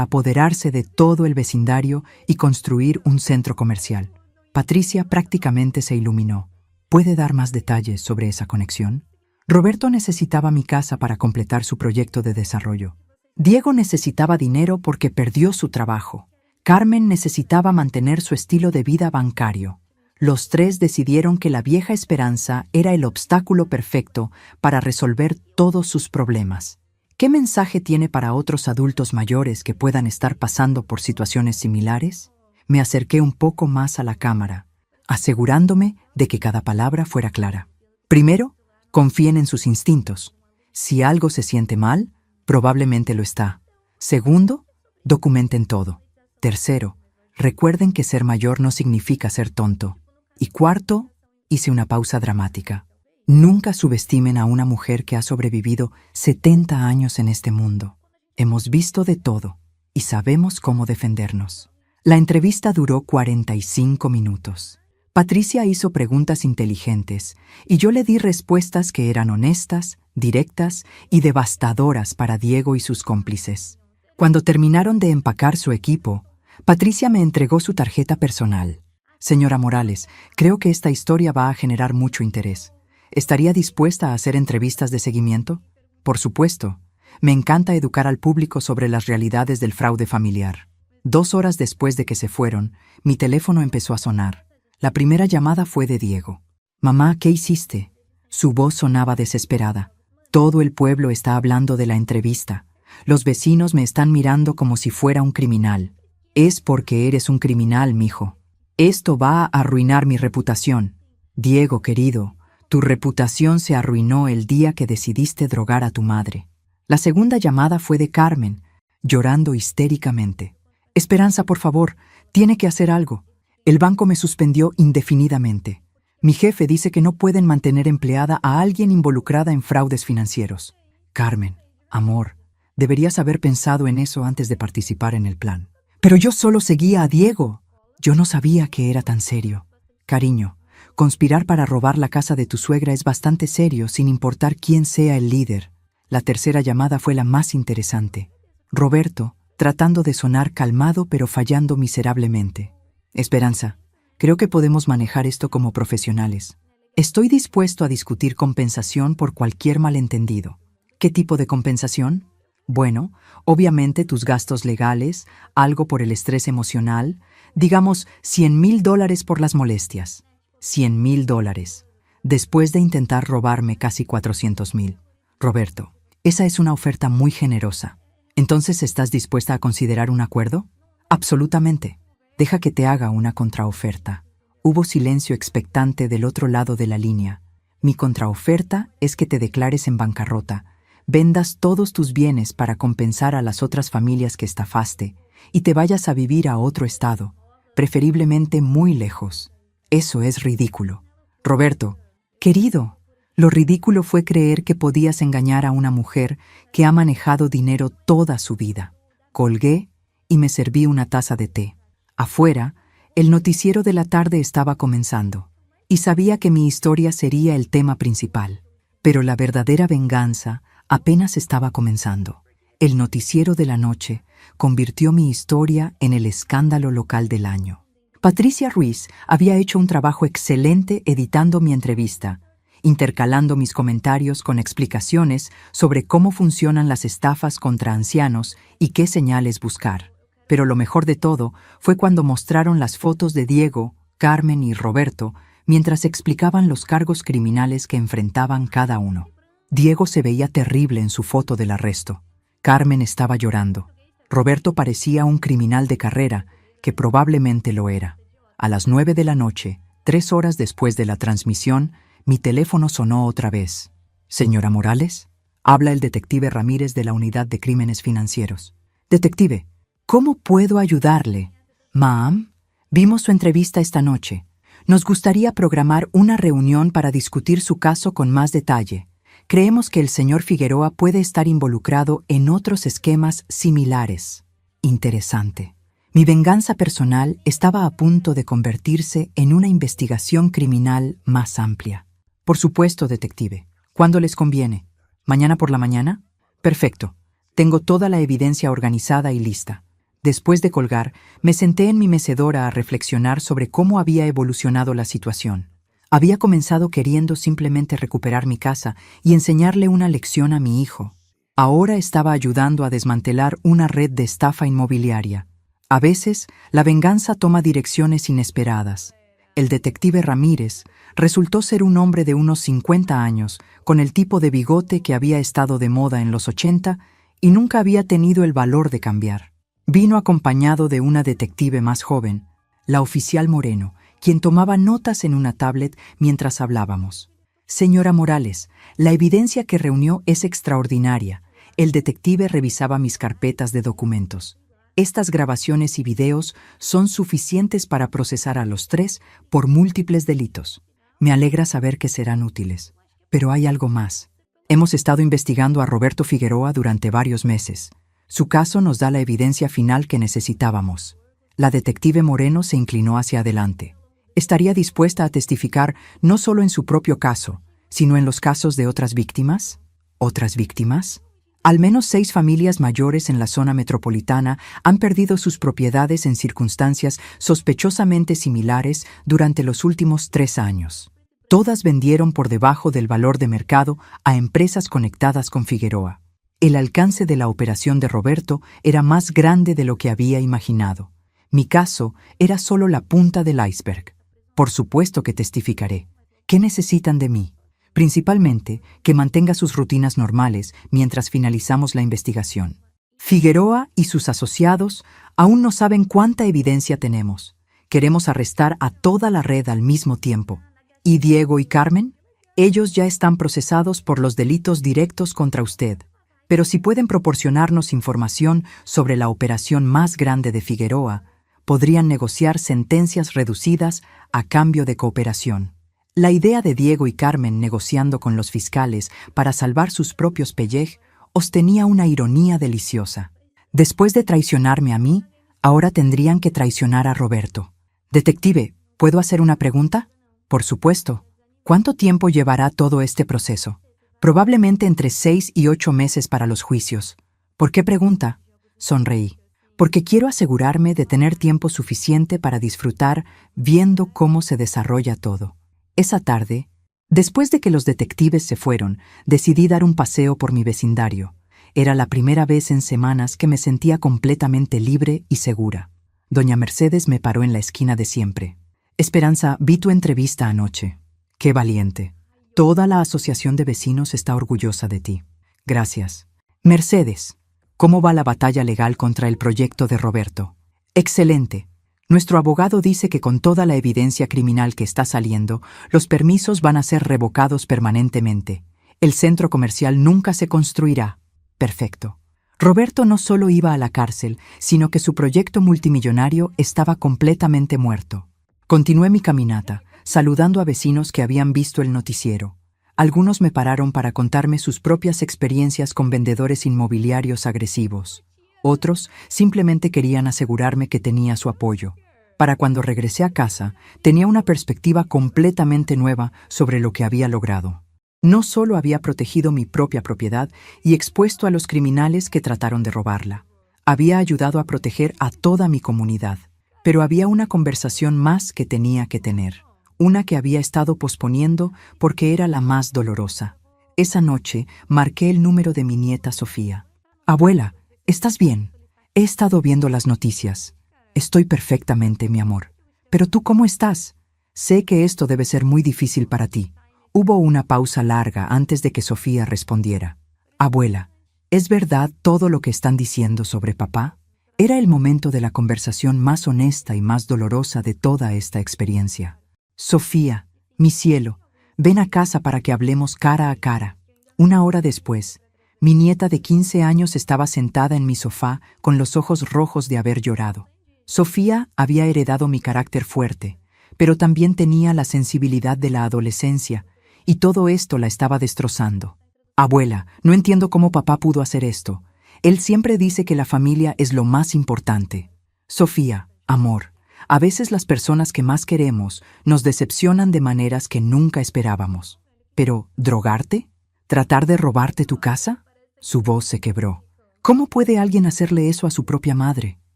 apoderarse de todo el vecindario y construir un centro comercial. Patricia prácticamente se iluminó. ¿Puede dar más detalles sobre esa conexión? Roberto necesitaba mi casa para completar su proyecto de desarrollo. Diego necesitaba dinero porque perdió su trabajo. Carmen necesitaba mantener su estilo de vida bancario. Los tres decidieron que la vieja esperanza era el obstáculo perfecto para resolver todos sus problemas. ¿Qué mensaje tiene para otros adultos mayores que puedan estar pasando por situaciones similares? Me acerqué un poco más a la cámara, asegurándome de que cada palabra fuera clara. Primero, confíen en sus instintos. Si algo se siente mal, probablemente lo está. Segundo, documenten todo. Tercero, recuerden que ser mayor no significa ser tonto. Y cuarto, hice una pausa dramática. Nunca subestimen a una mujer que ha sobrevivido 70 años en este mundo. Hemos visto de todo y sabemos cómo defendernos. La entrevista duró 45 minutos. Patricia hizo preguntas inteligentes y yo le di respuestas que eran honestas, directas y devastadoras para Diego y sus cómplices. Cuando terminaron de empacar su equipo, Patricia me entregó su tarjeta personal. Señora Morales, creo que esta historia va a generar mucho interés. ¿Estaría dispuesta a hacer entrevistas de seguimiento? Por supuesto. Me encanta educar al público sobre las realidades del fraude familiar. 2 horas después de que se fueron, mi teléfono empezó a sonar. La primera llamada fue de Diego. Mamá, ¿qué hiciste? Su voz sonaba desesperada. Todo el pueblo está hablando de la entrevista. Los vecinos me están mirando como si fuera un criminal. Es porque eres un criminal, mijo. Esto va a arruinar mi reputación. Diego, querido, tu reputación se arruinó el día que decidiste drogar a tu madre. La segunda llamada fue de Carmen, llorando histéricamente. Esperanza, por favor, tiene que hacer algo. El banco me suspendió indefinidamente. Mi jefe dice que no pueden mantener empleada a alguien involucrada en fraudes financieros. Carmen, amor, deberías haber pensado en eso antes de participar en el plan. Pero yo solo seguía a Diego. Yo no sabía que era tan serio. Cariño, conspirar para robar la casa de tu suegra es bastante serio sin importar quién sea el líder. La tercera llamada fue la más interesante. Roberto, tratando de sonar calmado pero fallando miserablemente. Esperanza, creo que podemos manejar esto como profesionales. Estoy dispuesto a discutir compensación por cualquier malentendido. ¿Qué tipo de compensación? Bueno, obviamente tus gastos legales, algo por el estrés emocional, digamos $100,000 por las molestias. $100,000. Después de intentar robarme casi 400,000. Roberto, esa es una oferta muy generosa. ¿Entonces estás dispuesta a considerar un acuerdo? Absolutamente. Deja que te haga una contraoferta. Hubo silencio expectante del otro lado de la línea. Mi contraoferta es que te declares en bancarrota, vendas todos tus bienes para compensar a las otras familias que estafaste y te vayas a vivir a otro estado, preferiblemente muy lejos. Eso es ridículo. Roberto, querido, lo ridículo fue creer que podías engañar a una mujer que ha manejado dinero toda su vida. Colgué y me serví una taza de té. Afuera, El noticiero de la tarde estaba comenzando, y sabía que mi historia sería el tema principal. Pero la verdadera venganza apenas estaba comenzando. El noticiero de la noche convirtió mi historia en el escándalo local del año. Patricia Ruiz había hecho un trabajo excelente editando mi entrevista, intercalando mis comentarios con explicaciones sobre cómo funcionan las estafas contra ancianos y qué señales buscar. Pero lo mejor de todo fue cuando mostraron las fotos de Diego, Carmen y Roberto mientras explicaban los cargos criminales que enfrentaban cada uno. Diego se veía terrible en su foto del arresto. Carmen estaba llorando. Roberto parecía un criminal de carrera, que probablemente lo era. A las 9 de la noche, 3 horas después de la transmisión, mi teléfono sonó otra vez. «Señora Morales», habla el detective Ramírez de la Unidad de Crímenes Financieros. «Detective, ¿cómo puedo ayudarle?» «Ma'am, vimos su entrevista esta noche. Nos gustaría programar una reunión para discutir su caso con más detalle. Creemos que el señor Figueroa puede estar involucrado en otros esquemas similares». Interesante. Mi venganza personal estaba a punto de convertirse en una investigación criminal más amplia. «Por supuesto, detective. ¿Cuándo les conviene? ¿Mañana por la mañana?» «Perfecto. Tengo toda la evidencia organizada y lista». Después de colgar, me senté en mi mecedora a reflexionar sobre cómo había evolucionado la situación. Había comenzado queriendo simplemente recuperar mi casa y enseñarle una lección a mi hijo. Ahora estaba ayudando a desmantelar una red de estafa inmobiliaria. A veces, la venganza toma direcciones inesperadas. El detective Ramírez resultó ser un hombre de unos 50 años, con el tipo de bigote que había estado de moda en los 80 y nunca había tenido el valor de cambiar. Vino acompañado de una detective más joven, la oficial Moreno, quien tomaba notas en una tablet mientras hablábamos. «Señora Morales, la evidencia que reunió es extraordinaria». El detective revisaba mis carpetas de documentos. «Estas grabaciones y videos son suficientes para procesar a los 3 por múltiples delitos. Me alegra saber que serán útiles. Pero hay algo más. Hemos estado investigando a Roberto Figueroa durante varios meses. Su caso nos da la evidencia final que necesitábamos». La detective Moreno se inclinó hacia adelante. ¿Estaría dispuesta a testificar no solo en su propio caso, sino en los casos de otras víctimas? ¿Otras víctimas? Al menos 6 familias mayores en la zona metropolitana han perdido sus propiedades en circunstancias sospechosamente similares durante los últimos 3 años. Todas vendieron por debajo del valor de mercado a empresas conectadas con Figueroa. El alcance de la operación de Roberto era más grande de lo que había imaginado. Mi caso era solo la punta del iceberg. Por supuesto que testificaré. ¿Qué necesitan de mí? Principalmente que mantenga sus rutinas normales mientras finalizamos la investigación. Figueroa y sus asociados aún no saben cuánta evidencia tenemos. Queremos arrestar a toda la red al mismo tiempo. ¿Y Diego y Carmen? Ellos ya están procesados por los delitos directos contra usted. Pero si pueden proporcionarnos información sobre la operación más grande de Figueroa, podrían negociar sentencias reducidas a cambio de cooperación. La idea de Diego y Carmen negociando con los fiscales para salvar sus propios pellej os tenía una ironía deliciosa. Después de traicionarme a mí, ahora tendrían que traicionar a Roberto. Detective, ¿puedo hacer una pregunta? Por supuesto. ¿Cuánto tiempo llevará todo este proceso? Probablemente entre 6 y 8 meses para los juicios. ¿Por qué pregunta? Sonreí. Porque quiero asegurarme de tener tiempo suficiente para disfrutar viendo cómo se desarrolla todo. Esa tarde, después de que los detectives se fueron, decidí dar un paseo por mi vecindario. Era la primera vez en semanas que me sentía completamente libre y segura. Doña Mercedes me paró en la esquina de siempre. «Esperanza, vi tu entrevista anoche. Qué valiente. Toda la asociación de vecinos está orgullosa de ti. Gracias. Mercedes, ¿cómo va la batalla legal contra el proyecto de Roberto?» «Excelente. Nuestro abogado dice que con toda la evidencia criminal que está saliendo, los permisos van a ser revocados permanentemente. El centro comercial nunca se construirá». «Perfecto». Roberto no solo iba a la cárcel, sino que su proyecto multimillonario estaba completamente muerto. Continué mi caminata, saludando a vecinos que habían visto el noticiero. Algunos me pararon para contarme sus propias experiencias con vendedores inmobiliarios agresivos. Otros simplemente querían asegurarme que tenía su apoyo. Para cuando regresé a casa, tenía una perspectiva completamente nueva sobre lo que había logrado. No solo había protegido mi propia propiedad y expuesto a los criminales que trataron de robarla, había ayudado a proteger a toda mi comunidad. Pero había una conversación más que tenía que tener, una que había estado posponiendo porque era la más dolorosa. Esa noche marqué el número de mi nieta Sofía. Abuela, ¿estás bien? He estado viendo las noticias. Estoy perfectamente, mi amor. ¿Pero tú cómo estás? Sé que esto debe ser muy difícil para ti. Hubo una pausa larga antes de que Sofía respondiera. Abuela, ¿es verdad todo lo que están diciendo sobre papá? Era el momento de la conversación más honesta y más dolorosa de toda esta experiencia. Sofía, mi cielo, ven a casa para que hablemos cara a cara. Una hora después, mi nieta de 15 años estaba sentada en mi sofá con los ojos rojos de haber llorado. Sofía había heredado mi carácter fuerte, pero también tenía la sensibilidad de la adolescencia, y todo esto la estaba destrozando. Abuela, no entiendo cómo papá pudo hacer esto. Él siempre dice que la familia es lo más importante. Sofía, amor, a veces las personas que más queremos nos decepcionan de maneras que nunca esperábamos. Pero, ¿drogarte? ¿Tratar de robarte tu casa? Su voz se quebró. ¿Cómo puede alguien hacerle eso a su propia madre?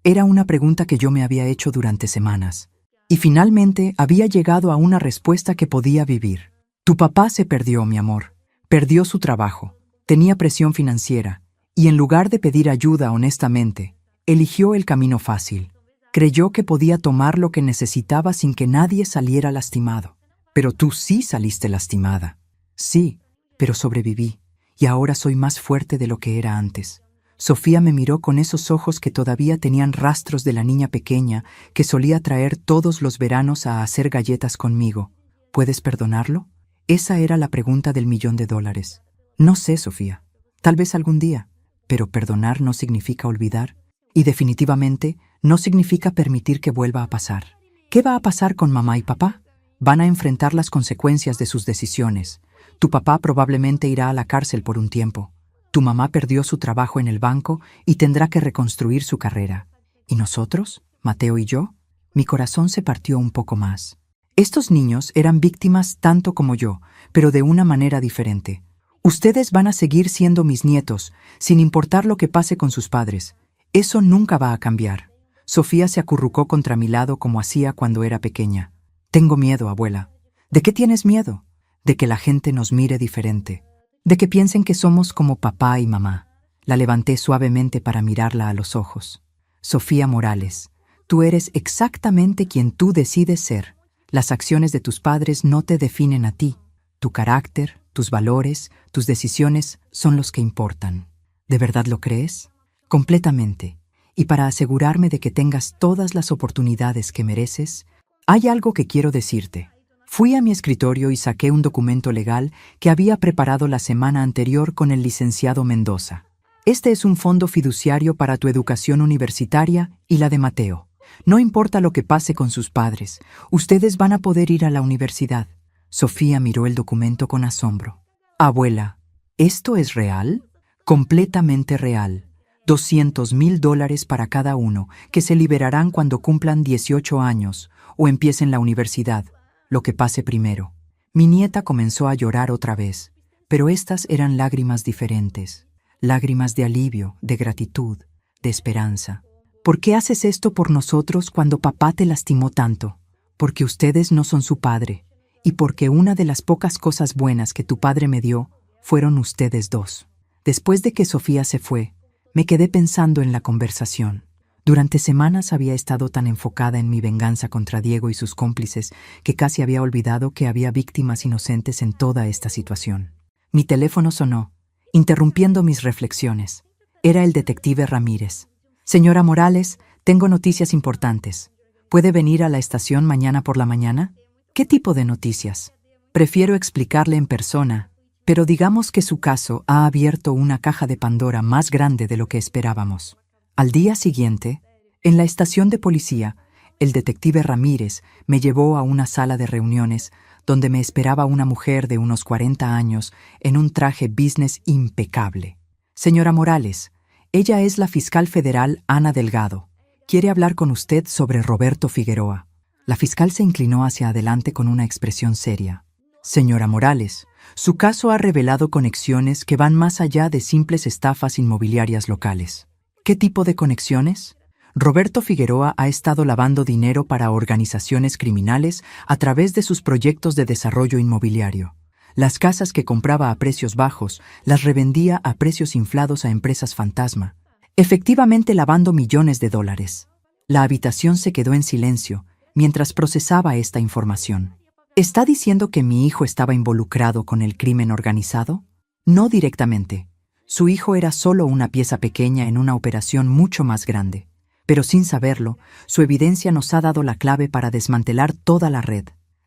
Era una pregunta que yo me había hecho durante semanas. Y finalmente había llegado a una respuesta que podía vivir. Tu papá se perdió, mi amor. Perdió su trabajo. Tenía presión financiera. Y en lugar de pedir ayuda honestamente, eligió el camino fácil. Creyó que podía tomar lo que necesitaba sin que nadie saliera lastimado. Pero tú sí saliste lastimada. Sí, pero sobreviví, y ahora soy más fuerte de lo que era antes. Sofía me miró con esos ojos que todavía tenían rastros de la niña pequeña que solía traer todos los veranos a hacer galletas conmigo. ¿Puedes perdonarlo? Esa era la pregunta del $1.000.000. No sé, Sofía. Tal vez algún día. Pero perdonar no significa olvidar, y definitivamente no significa permitir que vuelva a pasar. ¿Qué va a pasar con mamá y papá? Van a enfrentar las consecuencias de sus decisiones. Tu papá probablemente irá a la cárcel por un tiempo. Tu mamá perdió su trabajo en el banco y tendrá que reconstruir su carrera. ¿Y nosotros, Mateo y yo? Mi corazón se partió un poco más. Estos niños eran víctimas tanto como yo, pero de una manera diferente. Ustedes van a seguir siendo mis nietos, sin importar lo que pase con sus padres. Eso nunca va a cambiar. Sofía se acurrucó contra mi lado como hacía cuando era pequeña. Tengo miedo, abuela. ¿De qué tienes miedo? De que la gente nos mire diferente. De que piensen que somos como papá y mamá. La levanté suavemente para mirarla a los ojos. Sofía Morales, tú eres exactamente quien tú decides ser. Las acciones de tus padres no te definen a ti. Tu carácter, tus valores, tus decisiones son los que importan. ¿De verdad lo crees? Completamente. Y para asegurarme de que tengas todas las oportunidades que mereces, hay algo que quiero decirte. Fui a mi escritorio y saqué un documento legal que había preparado la semana anterior con el licenciado Mendoza. Este es un fondo fiduciario para tu educación universitaria y la de Mateo. No importa lo que pase con sus padres, ustedes van a poder ir a la universidad. Sofía miró el documento con asombro. Abuela, ¿esto es real? Completamente real. $200.000 para cada uno, que se liberarán cuando cumplan 18 años o empiecen la universidad, lo que pase primero. Mi nieta comenzó a llorar otra vez, pero estas eran lágrimas diferentes. Lágrimas de alivio, de gratitud, de esperanza. ¿Por qué haces esto por nosotros cuando papá te lastimó tanto? Porque ustedes no son su padre. Y porque una de las pocas cosas buenas que tu padre me dio fueron ustedes dos. Después de que Sofía se fue, me quedé pensando en la conversación. Durante semanas había estado tan enfocada en mi venganza contra Diego y sus cómplices que casi había olvidado que había víctimas inocentes en toda esta situación. Mi teléfono sonó, interrumpiendo mis reflexiones. Era el detective Ramírez. Señora Morales, tengo noticias importantes. ¿Puede venir a la estación mañana por la mañana? ¿Qué tipo de noticias? Prefiero explicarle en persona, pero digamos que su caso ha abierto una caja de Pandora más grande de lo que esperábamos. Al día siguiente, en la estación de policía, el detective Ramírez me llevó a una sala de reuniones donde me esperaba una mujer de unos 40 años en un traje business impecable. Señora Morales, ella es la fiscal federal Ana Delgado. Quiere hablar con usted sobre Roberto Figueroa. La fiscal se inclinó hacia adelante con una expresión seria. Señora Morales, su caso ha revelado conexiones que van más allá de simples estafas inmobiliarias locales. ¿Qué tipo de conexiones? Roberto Figueroa ha estado lavando dinero para organizaciones criminales a través de sus proyectos de desarrollo inmobiliario. Las casas que compraba a precios bajos las revendía a precios inflados a empresas fantasma, efectivamente lavando millones de dólares. La habitación se quedó en silencio mientras procesaba esta información. ¿Está diciendo que mi hijo estaba involucrado con el crimen organizado? No directamente. Su hijo era solo una pieza pequeña en una operación mucho más grande. Pero sin saberlo, su evidencia nos ha dado la clave para desmantelar toda la red.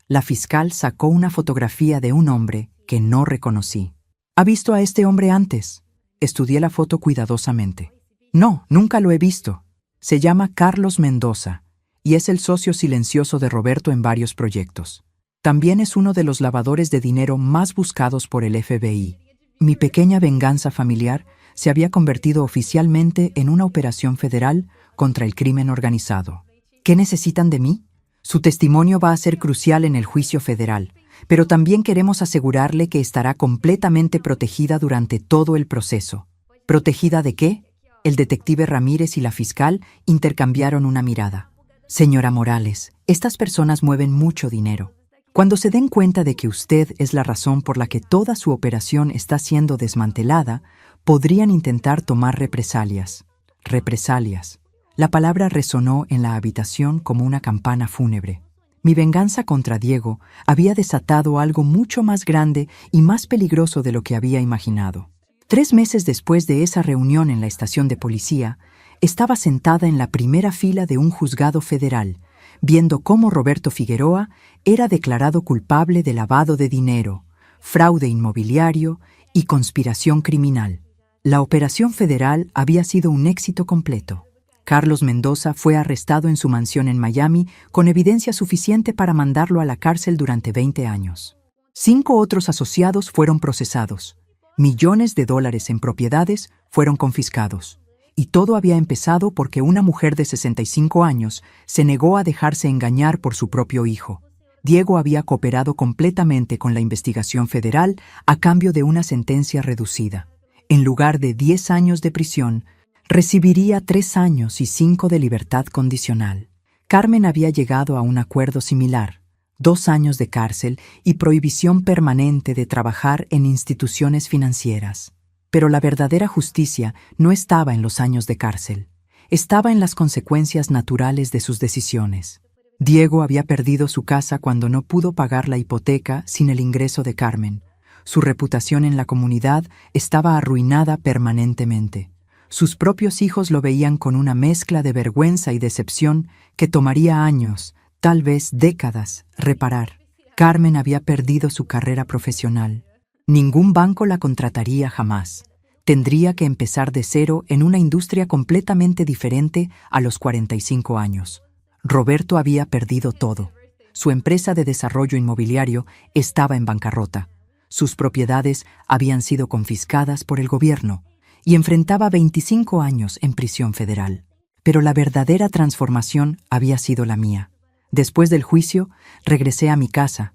La fiscal sacó una fotografía de un hombre que no reconocí. ¿Ha visto a este hombre antes? Estudié la foto cuidadosamente. No, nunca lo he visto. Se llama Carlos Mendoza y es el socio silencioso de Roberto en varios proyectos. También es uno de los lavadores de dinero más buscados por el FBI. Mi pequeña venganza familiar se había convertido oficialmente en una operación federal contra el crimen organizado. ¿Qué necesitan de mí? Su testimonio va a ser crucial en el juicio federal, pero también queremos asegurarle que estará completamente protegida durante todo el proceso. ¿Protegida de qué? El detective Ramírez y la fiscal intercambiaron una mirada. Señora Morales, estas personas mueven mucho dinero. Cuando se den cuenta de que usted es la razón por la que toda su operación está siendo desmantelada, podrían intentar tomar represalias. Represalias. La palabra resonó en la habitación como una campana fúnebre. Mi venganza contra Diego había desatado algo mucho más grande y más peligroso de lo que había imaginado. 3 meses después de esa reunión en la estación de policía, estaba sentada en la primera fila de un juzgado federal, viendo cómo Roberto Figueroa era declarado culpable de lavado de dinero, fraude inmobiliario y conspiración criminal. La operación federal había sido un éxito completo. Carlos Mendoza fue arrestado en su mansión en Miami con evidencia suficiente para mandarlo a la cárcel durante 20 años. 5 otros asociados fueron procesados. Millones de dólares en propiedades fueron confiscados. Y todo había empezado porque una mujer de 65 años se negó a dejarse engañar por su propio hijo. Diego había cooperado completamente con la investigación federal a cambio de una sentencia reducida. En lugar de 10 años de prisión, recibiría 3 años y 5 de libertad condicional. Carmen había llegado a un acuerdo similar: 2 años de cárcel y prohibición permanente de trabajar en instituciones financieras. Pero la verdadera justicia no estaba en los años de cárcel. Estaba en las consecuencias naturales de sus decisiones. Diego había perdido su casa cuando no pudo pagar la hipoteca sin el ingreso de Carmen. Su reputación en la comunidad estaba arruinada permanentemente. Sus propios hijos lo veían con una mezcla de vergüenza y decepción que tomaría años, tal vez décadas, reparar. Carmen había perdido su carrera profesional. Ningún banco la contrataría jamás. Tendría que empezar de cero en una industria completamente diferente a los 45 años. Roberto había perdido todo. Su empresa de desarrollo inmobiliario estaba en bancarrota. Sus propiedades habían sido confiscadas por el gobierno y enfrentaba 25 años en prisión federal. Pero la verdadera transformación había sido la mía. Después del juicio, regresé a mi casa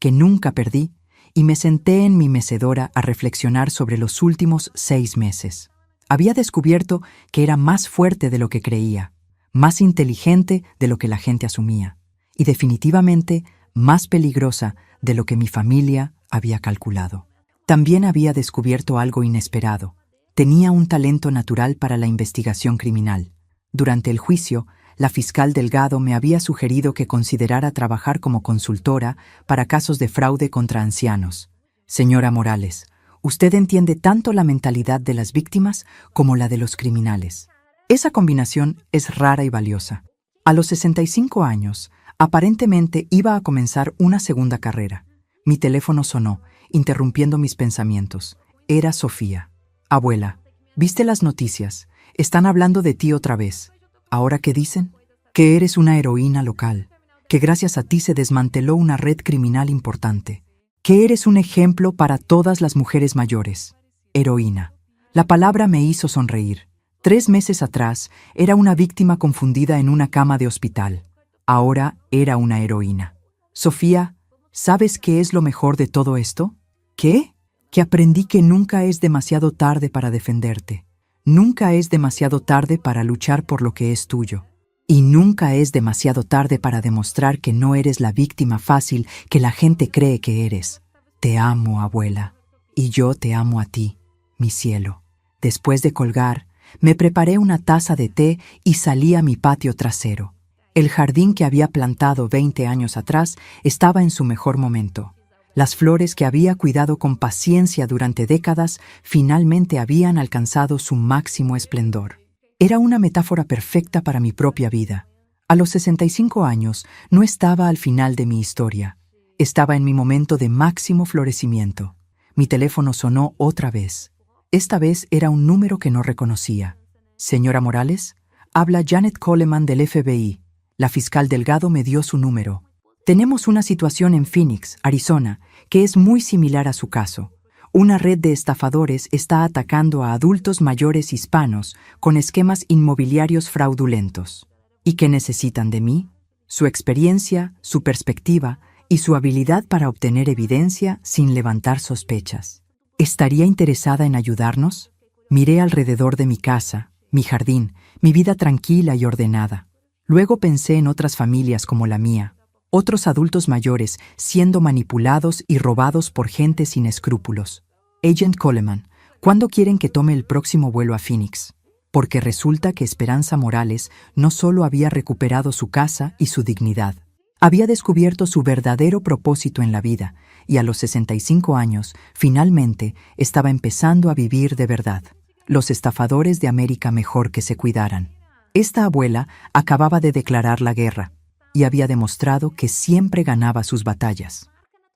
que nunca perdí, y me senté en mi mecedora a reflexionar sobre los últimos 6 meses. Había descubierto que era más fuerte de lo que creía, más inteligente de lo que la gente asumía, y definitivamente más peligrosa de lo que mi familia había calculado. También había descubierto algo inesperado. Tenía un talento natural para la investigación criminal. Durante el juicio, la fiscal Delgado me había sugerido que considerara trabajar como consultora para casos de fraude contra ancianos. Señora Morales, usted entiende tanto la mentalidad de las víctimas como la de los criminales. Esa combinación es rara y valiosa. A los 65 años, aparentemente iba a comenzar una segunda carrera. Mi teléfono sonó, interrumpiendo mis pensamientos. Era Sofía. Abuela, ¿viste las noticias? Están hablando de ti otra vez. ¿Ahora qué dicen? Que eres una heroína local, que gracias a ti se desmanteló una red criminal importante, que eres un ejemplo para todas las mujeres mayores. Heroína. La palabra me hizo sonreír. 3 meses atrás era una víctima confundida en una cama de hospital. Ahora era una heroína. Sofía, ¿sabes qué es lo mejor de todo esto? ¿Qué? Que aprendí que nunca es demasiado tarde para defenderte. Nunca es demasiado tarde para luchar por lo que es tuyo. Y nunca es demasiado tarde para demostrar que no eres la víctima fácil que la gente cree que eres. Te amo, abuela. Y yo te amo a ti, mi cielo. Después de colgar, me preparé una taza de té y salí a mi patio trasero. El jardín que había plantado 20 años atrás estaba en su mejor momento. Las flores que había cuidado con paciencia durante décadas finalmente habían alcanzado su máximo esplendor. Era una metáfora perfecta para mi propia vida. A los 65 años no estaba al final de mi historia. Estaba en mi momento de máximo florecimiento. Mi teléfono sonó otra vez. Esta vez era un número que no reconocía. Señora Morales, habla Janet Coleman del FBI. La fiscal Delgado me dio su número. Tenemos una situación en Phoenix, Arizona, que es muy similar a su caso. Una red de estafadores está atacando a adultos mayores hispanos con esquemas inmobiliarios fraudulentos. ¿Y qué necesitan de mí? Su experiencia, su perspectiva y su habilidad para obtener evidencia sin levantar sospechas. ¿Estaría interesada en ayudarnos? Miré alrededor de mi casa, mi jardín, mi vida tranquila y ordenada. Luego pensé en otras familias como la mía. Otros adultos mayores siendo manipulados y robados por gente sin escrúpulos. Agent Coleman, ¿cuándo quieren que tome el próximo vuelo a Phoenix? Porque resulta que Esperanza Morales no solo había recuperado su casa y su dignidad, había descubierto su verdadero propósito en la vida y a los 65 años, finalmente, estaba empezando a vivir de verdad. Los estafadores de América mejor que se cuidaran. Esta abuela acababa de declarar la guerra y había demostrado que siempre ganaba sus batallas.